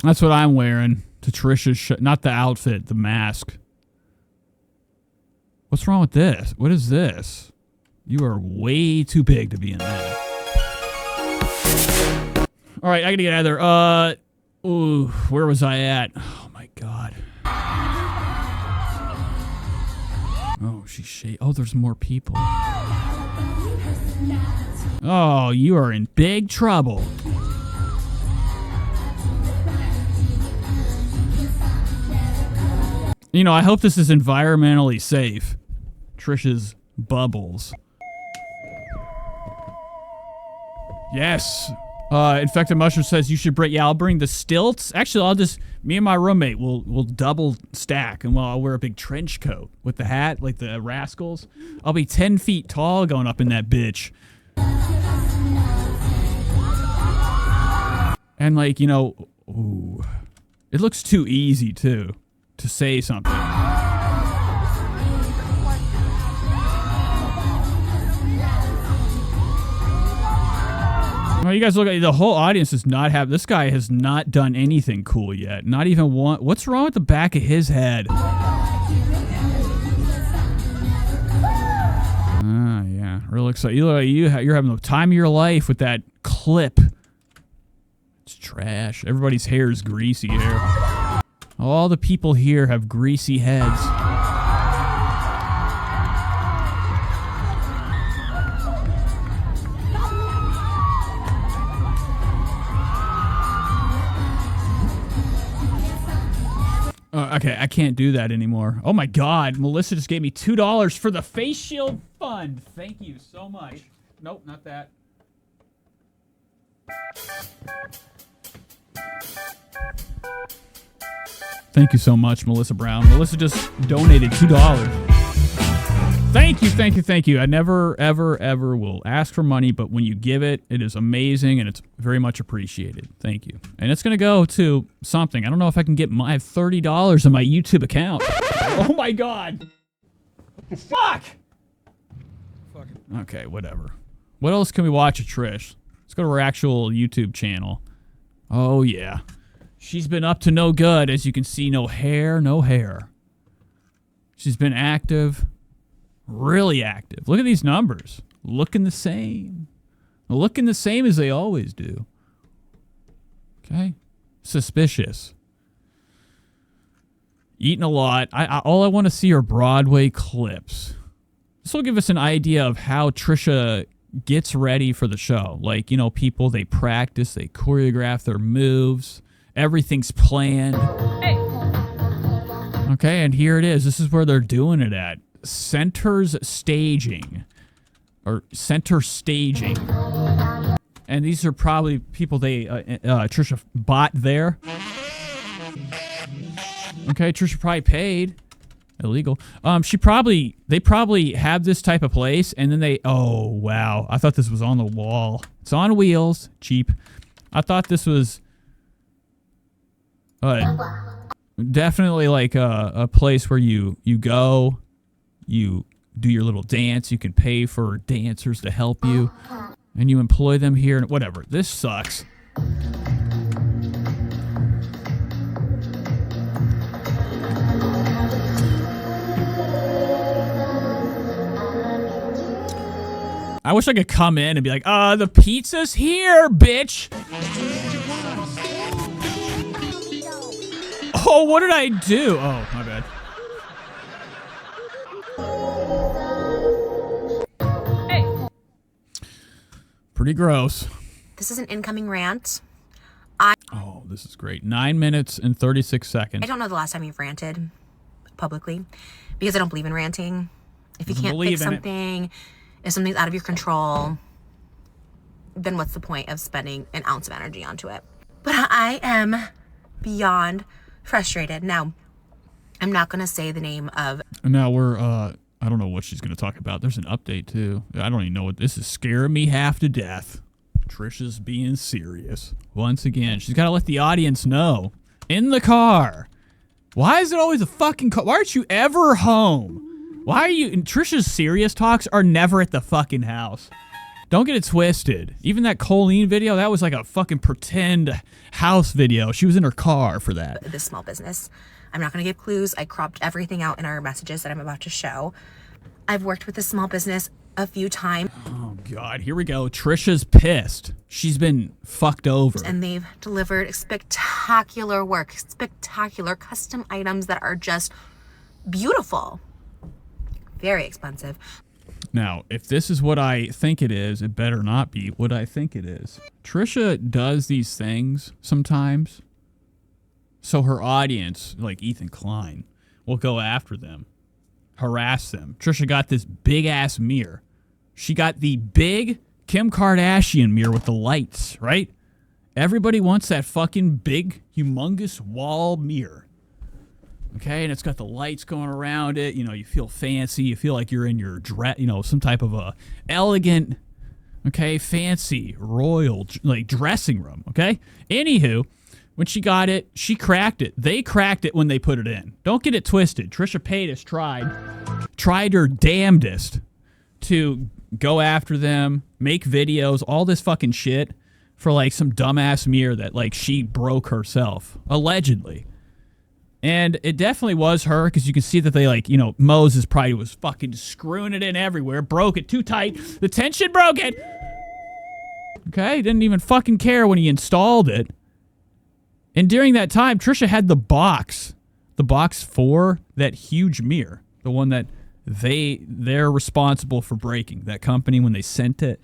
That's what I'm wearing to Trisha's show. Not the outfit, the mask. What's wrong with this? What is this? You are way too big to be in that. All right, I gotta get out of there. Ooh, where was I at? Oh my god. Oh, oh, there's more people. Oh, you are in big trouble. You know, I hope this is environmentally safe. Trisha's bubbles. Yes. Infected Mushroom says you should bring. Yeah, I'll bring the stilts. Actually, me and my roommate will double stack, and I'll wear a big trench coat with the hat, like the Rascals. I'll be 10 feet tall going up in that bitch. And like, you know, ooh, it looks too easy too to say something. Well, you guys look at the whole audience does not have. This guy has not done anything cool yet. Not even one. What's wrong with the back of his head? Yeah, real excited. You look like you're having the time of your life with that clip. It's trash. Everybody's hair is greasy hair. All the people here have greasy heads. Okay, I can't do that anymore. Oh my god, Melissa just gave me $2 for the face shield fund. Thank you so much. Nope, not that. Thank you so much, Melissa Brown. Melissa just donated $2. Thank you, thank you, thank you. I never, ever, ever will ask for money, but when you give it, it is amazing, and it's very much appreciated. Thank you. And it's going to go to something. I don't know if I can get I have $30 in my YouTube account. Oh, my God. What the fuck? Okay, whatever. What else can we watch at Trish? Let's go to her actual YouTube channel. Oh, yeah. She's been up to no good. As you can see, no hair, no hair. She's been active. Really active. Look at these numbers. Looking the same. Looking the same as they always do. Okay. Suspicious. Eating a lot. All I want to see are Broadway clips. This will give us an idea of how Trisha gets ready for the show. Like, you know, people, they practice, they choreograph their moves. Everything's planned. Hey. Okay, and here it is. This is where they're doing it at. Center's staging. Or center staging. And these are probably people Trisha bought there. Okay, Trisha probably paid. illegal. They probably have this type of place, and then oh wow, I thought this was on the wall. It's on wheels, cheap. I thought this was definitely like a place where you go, you do your little dance. You can pay for dancers to help you, and you employ them here and whatever. This sucks. I wish I could come in and be like, the pizza's here, bitch. Oh, what did I do? Oh, my bad. Pretty gross. This is an incoming rant. Oh, this is great. 9 minutes and 36 seconds. I don't know the last time you've ranted publicly because I don't believe in ranting. If you can't fix something, if something's out of your control, then what's the point of spending an ounce of energy onto it? But I am beyond frustrated. Now, I'm not going to say the name of... Now we're, I don't know what she's going to talk about. There's an update, too. I don't even know what this is. Scaring me half to death. Trisha's being serious. Once again, she's got to let the audience know. In the car. Why is it always a fucking car? Why aren't you ever home? Why are you... Trisha's serious talks are never at the fucking house. Don't get it twisted. Even that Colleen video, that was like a fucking pretend house video. She was in her car for that. This small business. I'm not going to give clues. I cropped everything out in our messages that I'm about to show. I've worked with this small business a few times. Oh, God. Here we go. Trisha's pissed. She's been fucked over. And they've delivered spectacular work, spectacular custom items that are just beautiful. Very expensive. Now, if this is what I think it is, it better not be what I think it is. Trisha does these things sometimes, so her audience, like Ethan Klein, will go after them, harass them. Trisha got this big-ass mirror. She got the big Kim Kardashian mirror with the lights, right? Everybody wants that fucking big, humongous wall mirror. Okay, and it's got the lights going around it. You know, you feel fancy. You feel like you're in your dress, you know, some type of a elegant, okay, fancy, royal, like, dressing room, okay? Anywho, when she got it, she cracked it. They cracked it when they put it in. Don't get it twisted. Trisha Paytas tried her damnedest to go after them, make videos, all this fucking shit for, like, some dumbass mirror that, like, she broke herself, allegedly. And it definitely was her, because you can see that they, like, you know, Moses probably was fucking screwing it in everywhere, broke it too tight, the tension broke it. Okay, didn't even fucking care when he installed it. And during that time, Trisha had the box for that huge mirror, the one that they're responsible for breaking, that company when they sent it.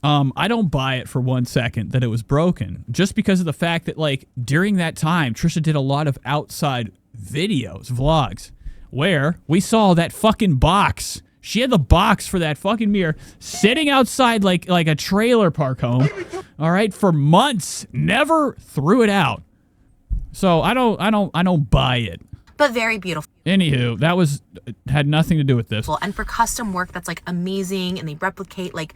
I don't buy it for 1 second that it was broken, just because of the fact that, like, during that time, Trisha did a lot of outside videos, vlogs, where we saw that fucking box. She had the box for that fucking mirror sitting outside like a trailer park home, all right, for months, never threw it out. So I don't buy it. But very beautiful. Anywho, that had nothing to do with this. And for custom work that's, like, amazing, and they replicate, like,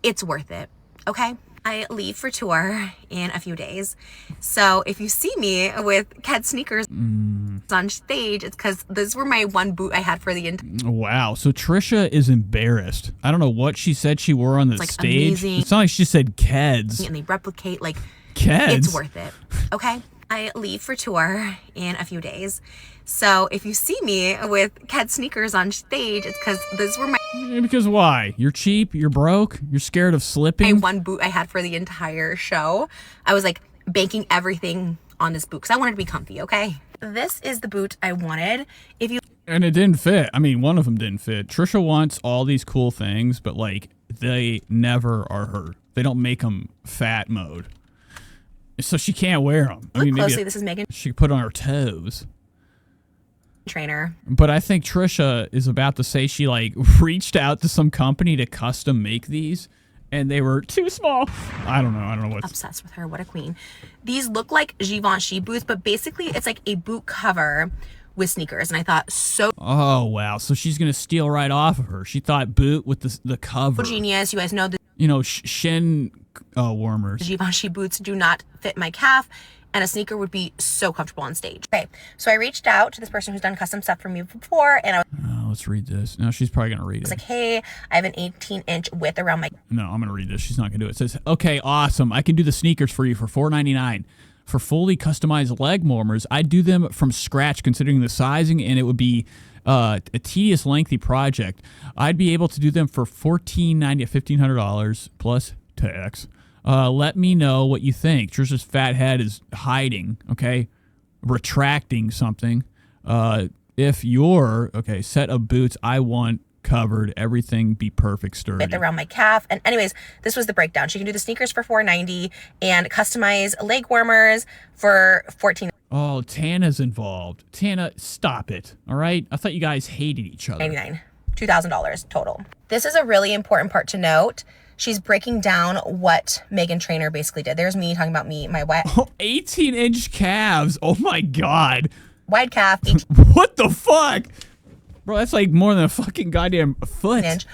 it's worth it, okay? I leave for tour in a few days. So if you see me with Cat sneakers on stage, it's because these were my one boot I had for the entire... Wow, so Trisha is embarrassed. I don't know what she said she wore on the stage. Amazing. It's not like she said Keds. And they replicate, like, Keds? It's worth it, okay? I leave for tour in a few days. So if you see me with Cat sneakers on stage, it's because those were my... Because why? You're cheap, you're broke, you're scared of slipping? One boot I had for the entire show. I was, like, banking everything on this boot because I wanted to be comfy, okay? This is the boot I wanted. And it didn't fit. I mean, one of them didn't fit. Trisha wants all these cool things, but, like, they never are her. They don't make them fat mode. So she can't wear them. Look closely, this is Megan. She could put on her toes. Trainer. But I think Trisha is about to say she, like, reached out to some company to custom make these, and they were too small. I don't know what. Obsessed with her. What a queen. These look like Givenchy boots, but basically it's like a boot cover with sneakers. And I thought, so Oh, wow. So she's going to steal right off of her. She thought boot with the cover. genius. You guys know the You know, shin warmers. Givenchy boots do not fit my calf, and a sneaker would be so comfortable on stage. Okay, so I reached out to this person who's done custom stuff for me before, and I Let's read this. No, she's probably going to read was it. like, hey, I have an 18-inch width around my... No, I'm going to read this. She's not going to do it. It says, okay, awesome. I can do the sneakers for you for $4.99. For fully customized leg warmers, I'd do them from scratch considering the sizing, and it would be a tedious, lengthy project. I'd be able to do them for $1,490 to $1,500 plus tax. Let me know what you think. Trisha's fat head is hiding, okay? Retracting something. If your, set of boots I want covered, everything be perfect sturdy. Width around my calf. And anyways, this was the breakdown. She can do the sneakers for $4.90 and customize leg warmers for $14.99. Oh, Tana's involved. Tana, stop it, all right? I thought you guys hated each other. $2,000 total. This is a really important part to note. She's breaking down what Meghan Trainor basically did. There's me talking about my 18-inch calves. Oh, my God. Wide calf, What the fuck? Bro, that's like more than a fucking goddamn foot. inch.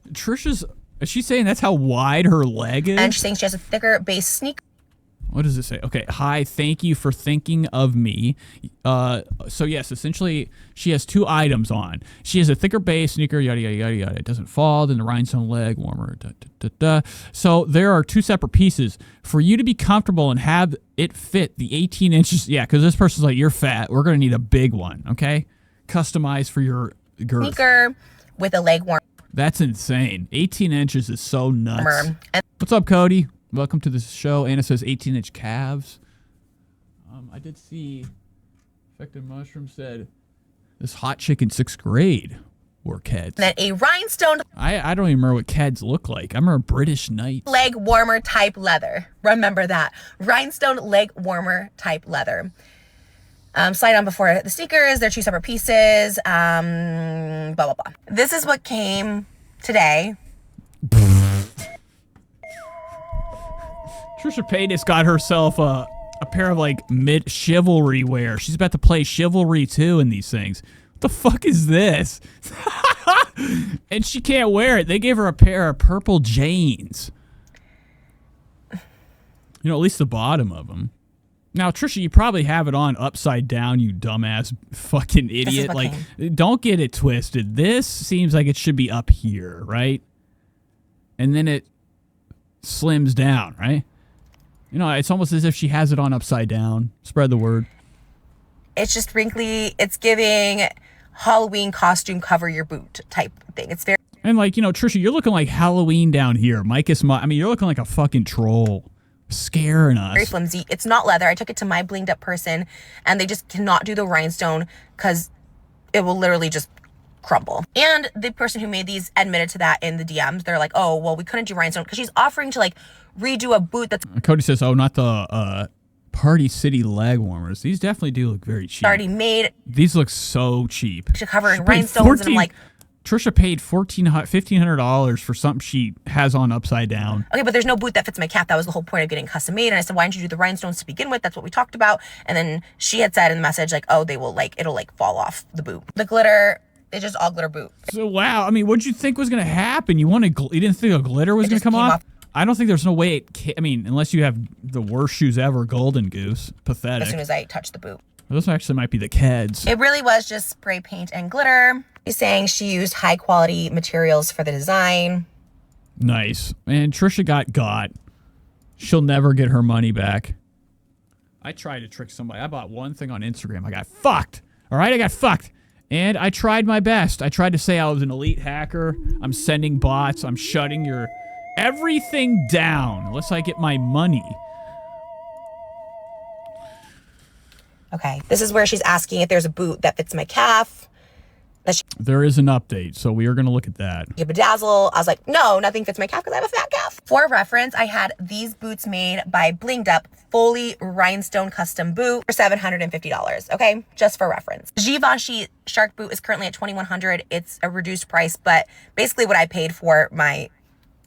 Is she saying that's how wide her leg is? And she's saying she has a thicker base sneaker. What does it say? Okay, hi, thank you for thinking of me. So yes, essentially, she has two items on. She has a thicker base sneaker, yada, yada, yada, yada. It doesn't fall, then the rhinestone leg warmer, da, da, da, da. So there are two separate pieces. For you to be comfortable and have it fit the 18 inches, yeah, because this person's like, you're fat, we're going to need a big one, okay? Customized for your girth. Sneaker with a leg warmer. That's insane. 18 inches is so nuts. What's up, Cody? Welcome to the show. Anna says 18-inch calves. I did see Effective Mushroom said this hot chick in 6th grade wore Keds. Then a rhinestone I don't even remember what Keds look like. I remember British Knights. leg warmer type leather. Remember that. Rhinestone leg warmer type leather. Slide on before the sneakers. They're two separate pieces. Blah, blah, blah. This is what came today. Trisha Paytas got herself a pair of like mid chivalry wear. She's about to play chivalry 2 in these things. What the fuck is this? And she can't wear it. They gave her a pair of purple Janes. You know, at least the bottom of them. Now, Trisha, you probably have it on upside down, you dumbass fucking idiot. Like, don't get it twisted. This seems like it should be up here, right? And then it slims down, right? You know, it's almost as if she has it on upside down. Spread the word. It's just wrinkly. It's giving Halloween costume cover your boot type thing. It's very... And like, you know, Trisha, you're looking like Halloween down here. I mean, you're looking like a fucking troll. Scaring us. Very flimsy. It's not leather. I took it to my blinged up person and they just cannot do the rhinestone because it will literally just crumble. And the person who made these admitted to that in the DMs. They're like, oh, well, we couldn't do rhinestone because she's offering to like redo a boot that's Cody says, oh, not the Party City leg warmers. These definitely do look very cheap. already made These look so cheap. to cover in rhinestones. And I'm like, Trisha paid $1,500 for something she has on upside down. okay, but there's no boot that fits my calf. That was the whole point of getting custom made. And I said, why didn't you do the rhinestones to begin with? That's what we talked about. And then she had said in the message, like, oh, they will like, it'll like fall off the boot. The glitter, it's just all glitter boot. So, wow. I mean, what'd you think was going to happen? You didn't think a glitter was going to come off? I don't think there's no way unless you have the worst shoes ever, Golden Goose. Pathetic. As soon as I touched the boot. Those actually might be the Keds. It really was just spray paint and glitter. She's saying she used high quality materials for the design. Nice. And Trisha got. She'll never get her money back. I tried to trick somebody. I bought one thing on Instagram. I got fucked. All right, I got fucked. And I tried my best. I tried to say I was an elite hacker. I'm sending bots. I'm shutting your everything down unless I get my money. Okay, this is where she's asking if there's a boot that fits my calf. There is an update, so we are going to look at that. You bedazzle. I was like, no, nothing fits my calf because I have a fat calf. For reference, I had these boots made by Blinged Up, fully rhinestone custom boot for $750. Okay, just for reference. Givenchy shark boot is currently at $2,100. It's a reduced price, but basically what I paid for my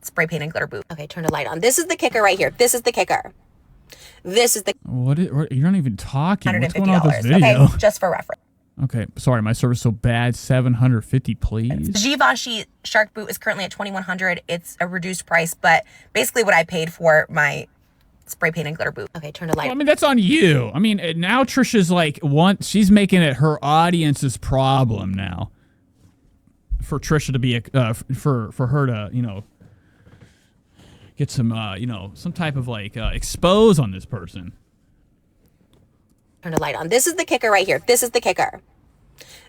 spray paint and glitter boot. Okay, turn the light on. This is the kicker right here. This is the kicker. This is the What you're not even talking. What's going on with this video? Okay, just for reference. Okay, sorry, my service is so bad. 750, please. Givenchy Shark Boot is currently at $2,100. It's a reduced price, but basically what I paid for my spray paint and glitter boot. Okay, turn the light. Well, I mean, that's on you. I mean, now Trisha's like, she's making it her audience's problem now. For Trisha to be, for her to, you know, get some, you know, some type of like expose on this person. Turn the light on. This is the kicker right here. This is the kicker.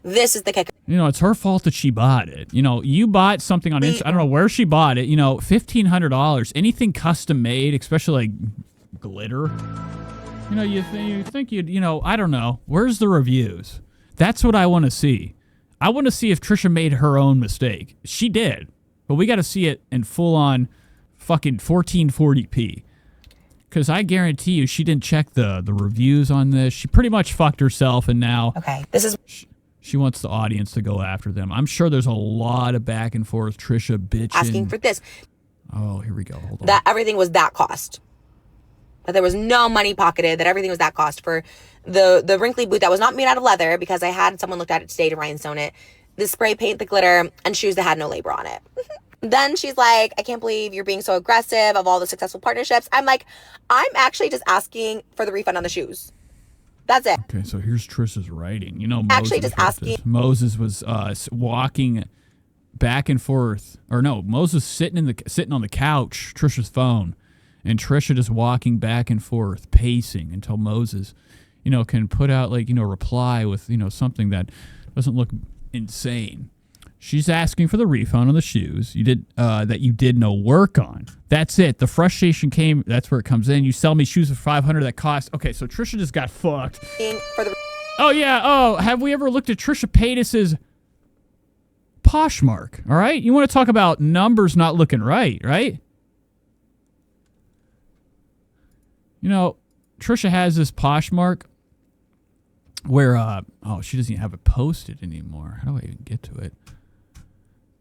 This is the kicker. You know, it's her fault that she bought it. You know, you bought something on Instagram. I don't know where she bought it. You know, $1,500. Anything custom made, especially like glitter. You know, you think you'd, you know, I don't know. Where's the reviews? That's what I want to see. I want to see if Trisha made her own mistake. She did. But we got to see it in full on fucking 1440p. Because I guarantee you she didn't check the reviews on this. She pretty much fucked herself, and now this is she wants the audience to go after them. I'm sure there's a lot of back and forth. Trisha bitching. Asking for this. Oh, here we go. Hold on. That everything was that cost. That there was no money pocketed. That everything was that cost for the wrinkly boot that was not made out of leather, because I had someone looked at it today to rhinestone it. The spray paint, the glitter, and shoes that had no labor on it. Then she's like, I can't believe you're being so aggressive of all the successful partnerships. I'm like, I'm actually just asking for the refund on the shoes. That's it. Okay, so here's Trisha's writing. You know, actually just asking. Moses was walking back and forth, or no, Moses sitting on the couch, Trisha's phone, and Trisha just walking back and forth, pacing until Moses, you know, can put out like, you know, reply with, you know, something that doesn't look insane. She's asking for the refund on the shoes that you did no work on. That's it. The frustration came. That's where it comes in. You sell me shoes for $500 that cost. Okay, so Trisha just got fucked. Oh yeah. Oh, have we ever looked at Trisha Paytas's Poshmark? All right. You want to talk about numbers not looking right? You know, Trisha has this Poshmark where she doesn't even have it posted anymore. How do I even get to it?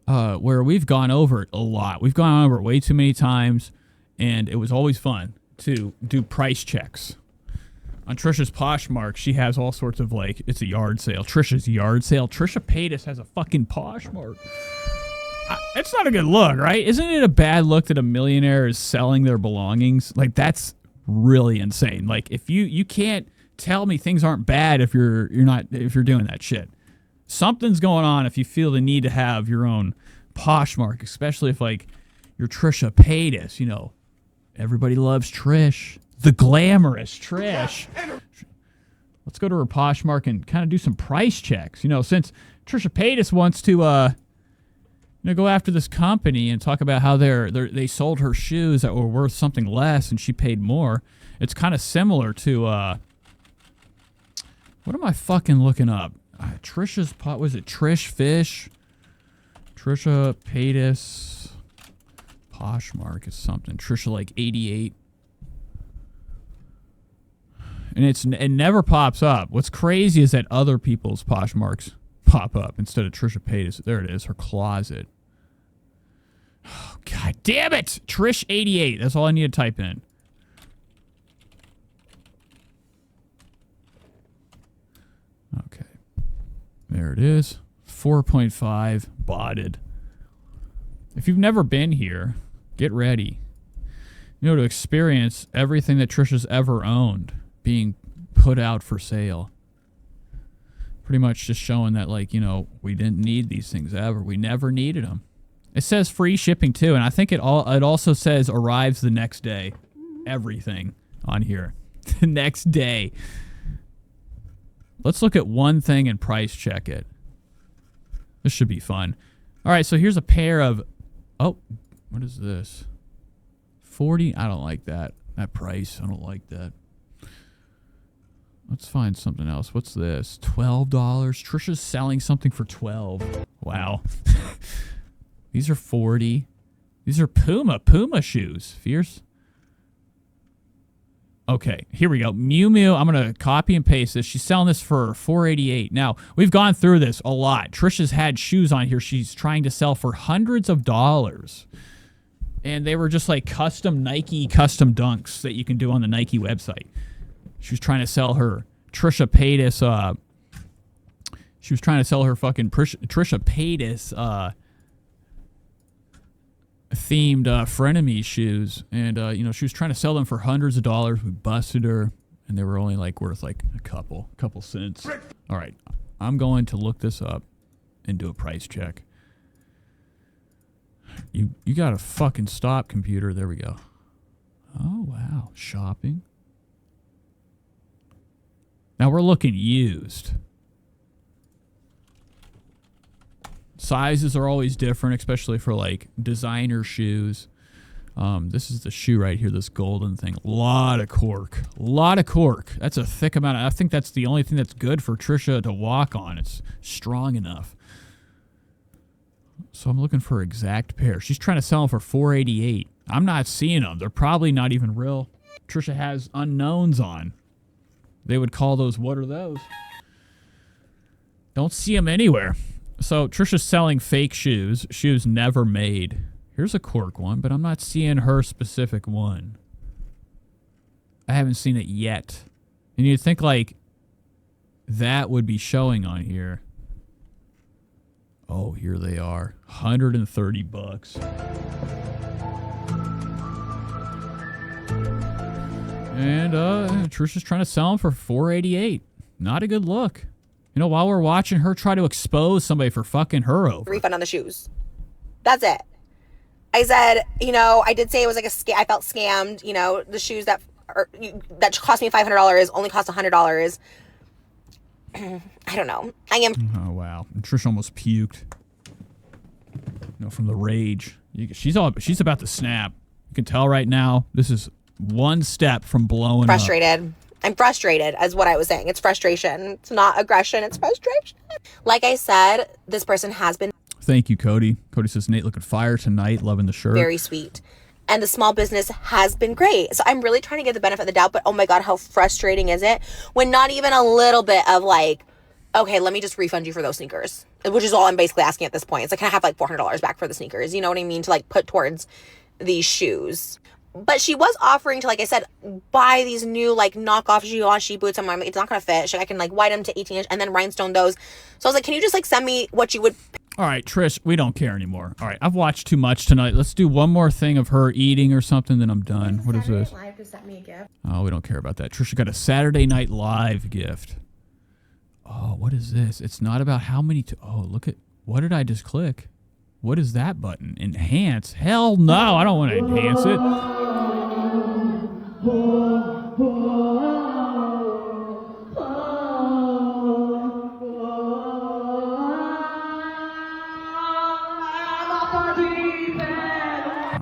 Where we've gone over it a lot. We've gone over it way too many times, and it was always fun to do price checks. On Trisha's Poshmark, she has all sorts of, like, it's a yard sale. Trisha's yard sale. Trisha Paytas has a fucking Poshmark. It's not a good look, right? Isn't it a bad look that a millionaire is selling their belongings? Like, that's really insane. Like, if you can't tell me things aren't bad if you're doing that shit. Something's going on if you feel the need to have your own Poshmark, especially if, like, you're Trisha Paytas. You know, everybody loves Trish, the glamorous Trish. Let's go to her Poshmark and kind of do some price checks. You know, since Trisha Paytas wants to, go after this company and talk about how they sold her shoes that were worth something less and she paid more. It's kind of similar to, what am I fucking looking up? Trisha's was it Trish Fish? Trisha Paytas Poshmark is something. Trisha like 88. And it never pops up. What's crazy is that other people's Poshmarks pop up instead of Trisha Paytas. There it is, her closet. Oh, God damn it! Trish 88. That's all I need to type in. Okay. There it is. 4.5 botted. If you've never been here, get ready. You know, to experience everything that Trisha's ever owned being put out for sale. Pretty much just showing that, like, you know, we didn't need these things ever. We never needed them. It says free shipping too, and I think it also says arrives the next day. Everything on here. The next day. Let's look at one thing and price check it. This should be fun. All right, so here's a pair of... Oh, what is this? 40? I don't like that. That price, I don't like that. Let's find something else. What's this? $12? Trisha's selling something for $12. Wow. These are 40. These are Puma shoes. Fierce. Okay, here we go. Miu Miu, I'm going to copy and paste this. She's selling this for $488. Now, we've gone through this a lot. Trisha's had shoes on here she's trying to sell for hundreds of dollars. And they were just like Nike custom dunks that you can do on the Nike website. She was trying to sell her Trisha Paytas She was trying to sell her fucking Trisha Paytas themed frenemy shoes, and you know, she was trying to sell them for hundreds of dollars. We busted her, and they were only like worth like a couple cents. All right, I'm going to look this up and do a price check. You gotta fucking stop, computer. There we go. Oh wow, shopping. Now we're looking used. Sizes are always different, especially for like designer shoes. This is the shoe right here, this golden thing. Lot of cork. That's a thick amount. I think that's the only thing that's good for Trisha to walk on. It's strong enough. So I'm looking for exact pair. She's trying to sell them for $488. I'm not seeing them. They're probably not even real. Trisha has unknowns on. They would call those, what are those? Don't see them anywhere. So Trisha's selling fake shoes never made. Here's a cork one, but I'm not seeing her specific one. I haven't seen it yet. And you'd think like that would be showing on here. Oh, here they are. $130. And Trisha's trying to sell them for $488. Not a good look. You know, while we're watching her try to expose somebody for fucking her over. Refund on the shoes. That's it. I said, you know, I did say it was like I felt scammed. You know, the shoes that cost me $500 only cost $100. I don't know. I am. Oh wow, and Trisha almost puked. You know, from the rage. She's about to snap. You can tell right now. This is one step from blowing frustrated. up. I'm frustrated, as what I was saying. It's frustration. It's not aggression. It's frustration. Like I said, this person has been. Thank you, Cody. Cody says, Nate looking fire tonight. Loving the shirt. Very sweet. And the small business has been great. So I'm really trying to get the benefit of the doubt. But oh my God, how frustrating is it when not even a little bit of like, okay, let me just refund you for those sneakers. Which is all I'm basically asking at this point. It's like, can I have like $400 back for the sneakers? You know what I mean? To like put towards these shoes. But she was offering to, like I said, buy these new, like, knockoff Givenchy boots. I'm like, it's not going to fit. I can, like, white them to 18-inch and then rhinestone those. So I was like, can you just, like, send me what you would... All right, Trish, we don't care anymore. All right, I've watched too much tonight. Let's do one more thing of her eating or something, then I'm done. What is this? Live just sent me a gift. Oh, we don't care about that. Trisha got a Saturday Night Live gift. Oh, what is this? It's not about how many... oh, look at... what did I just click? What is that button? Enhance? Hell no, I don't want to enhance it.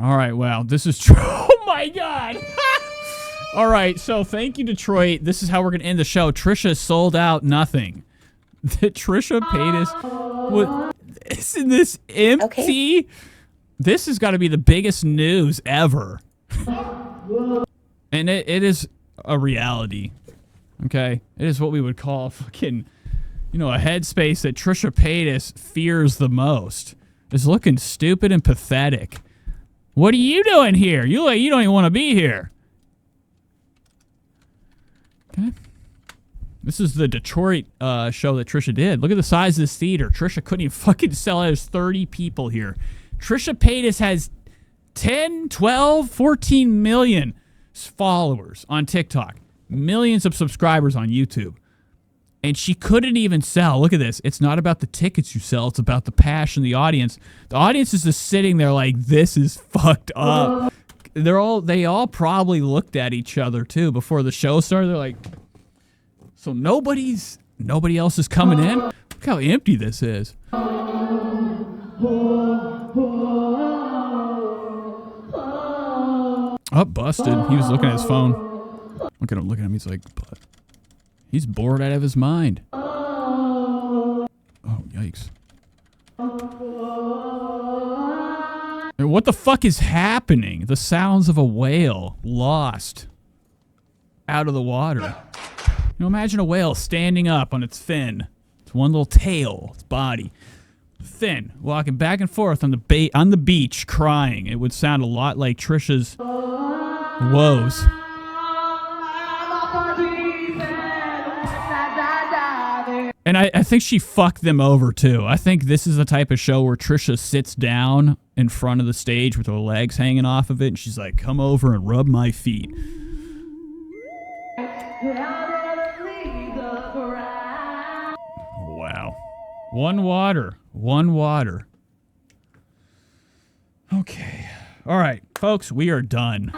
All right, wow, this is true. Oh my God. All right, so thank you, Detroit. This is how we're going to end the show. Trisha sold out nothing. Trisha Paytas. Isn't this empty? Okay. This has got to be the biggest news ever. And it is a reality. Okay? It is what we would call fucking, you know, a headspace that Trisha Paytas fears the most. Is looking stupid and pathetic. What are you doing here? You don't even want to be here. Okay. This is the Detroit show that Trisha did. Look at the size of this theater. Trisha couldn't even fucking sell it. There's 30 people here. Trisha Paytas has 10, 12, 14 million followers on TikTok. Millions of subscribers on YouTube. And she couldn't even sell. Look at this. It's not about the tickets you sell. It's about the passion, the audience. The audience is just sitting there like, this is fucked up. They all probably looked at each other too before the show started. They're like, so nobody else is coming in? Look how empty this is. Oh, busted. He was looking at his phone. Look at him. He's like, he's bored out of his mind. Oh, yikes. What the fuck is happening? The sounds of a whale lost out of the water. You know, imagine a whale standing up on its fin. It's one little tail, its body. Fin, walking back and forth on the beach, crying. It would sound a lot like Trisha's woes. And I think she fucked them over too. I think this is the type of show where Trisha sits down in front of the stage with her legs hanging off of it, and she's like, "Come over and rub my feet." Wow. One water. Okay. All right, folks, we are done.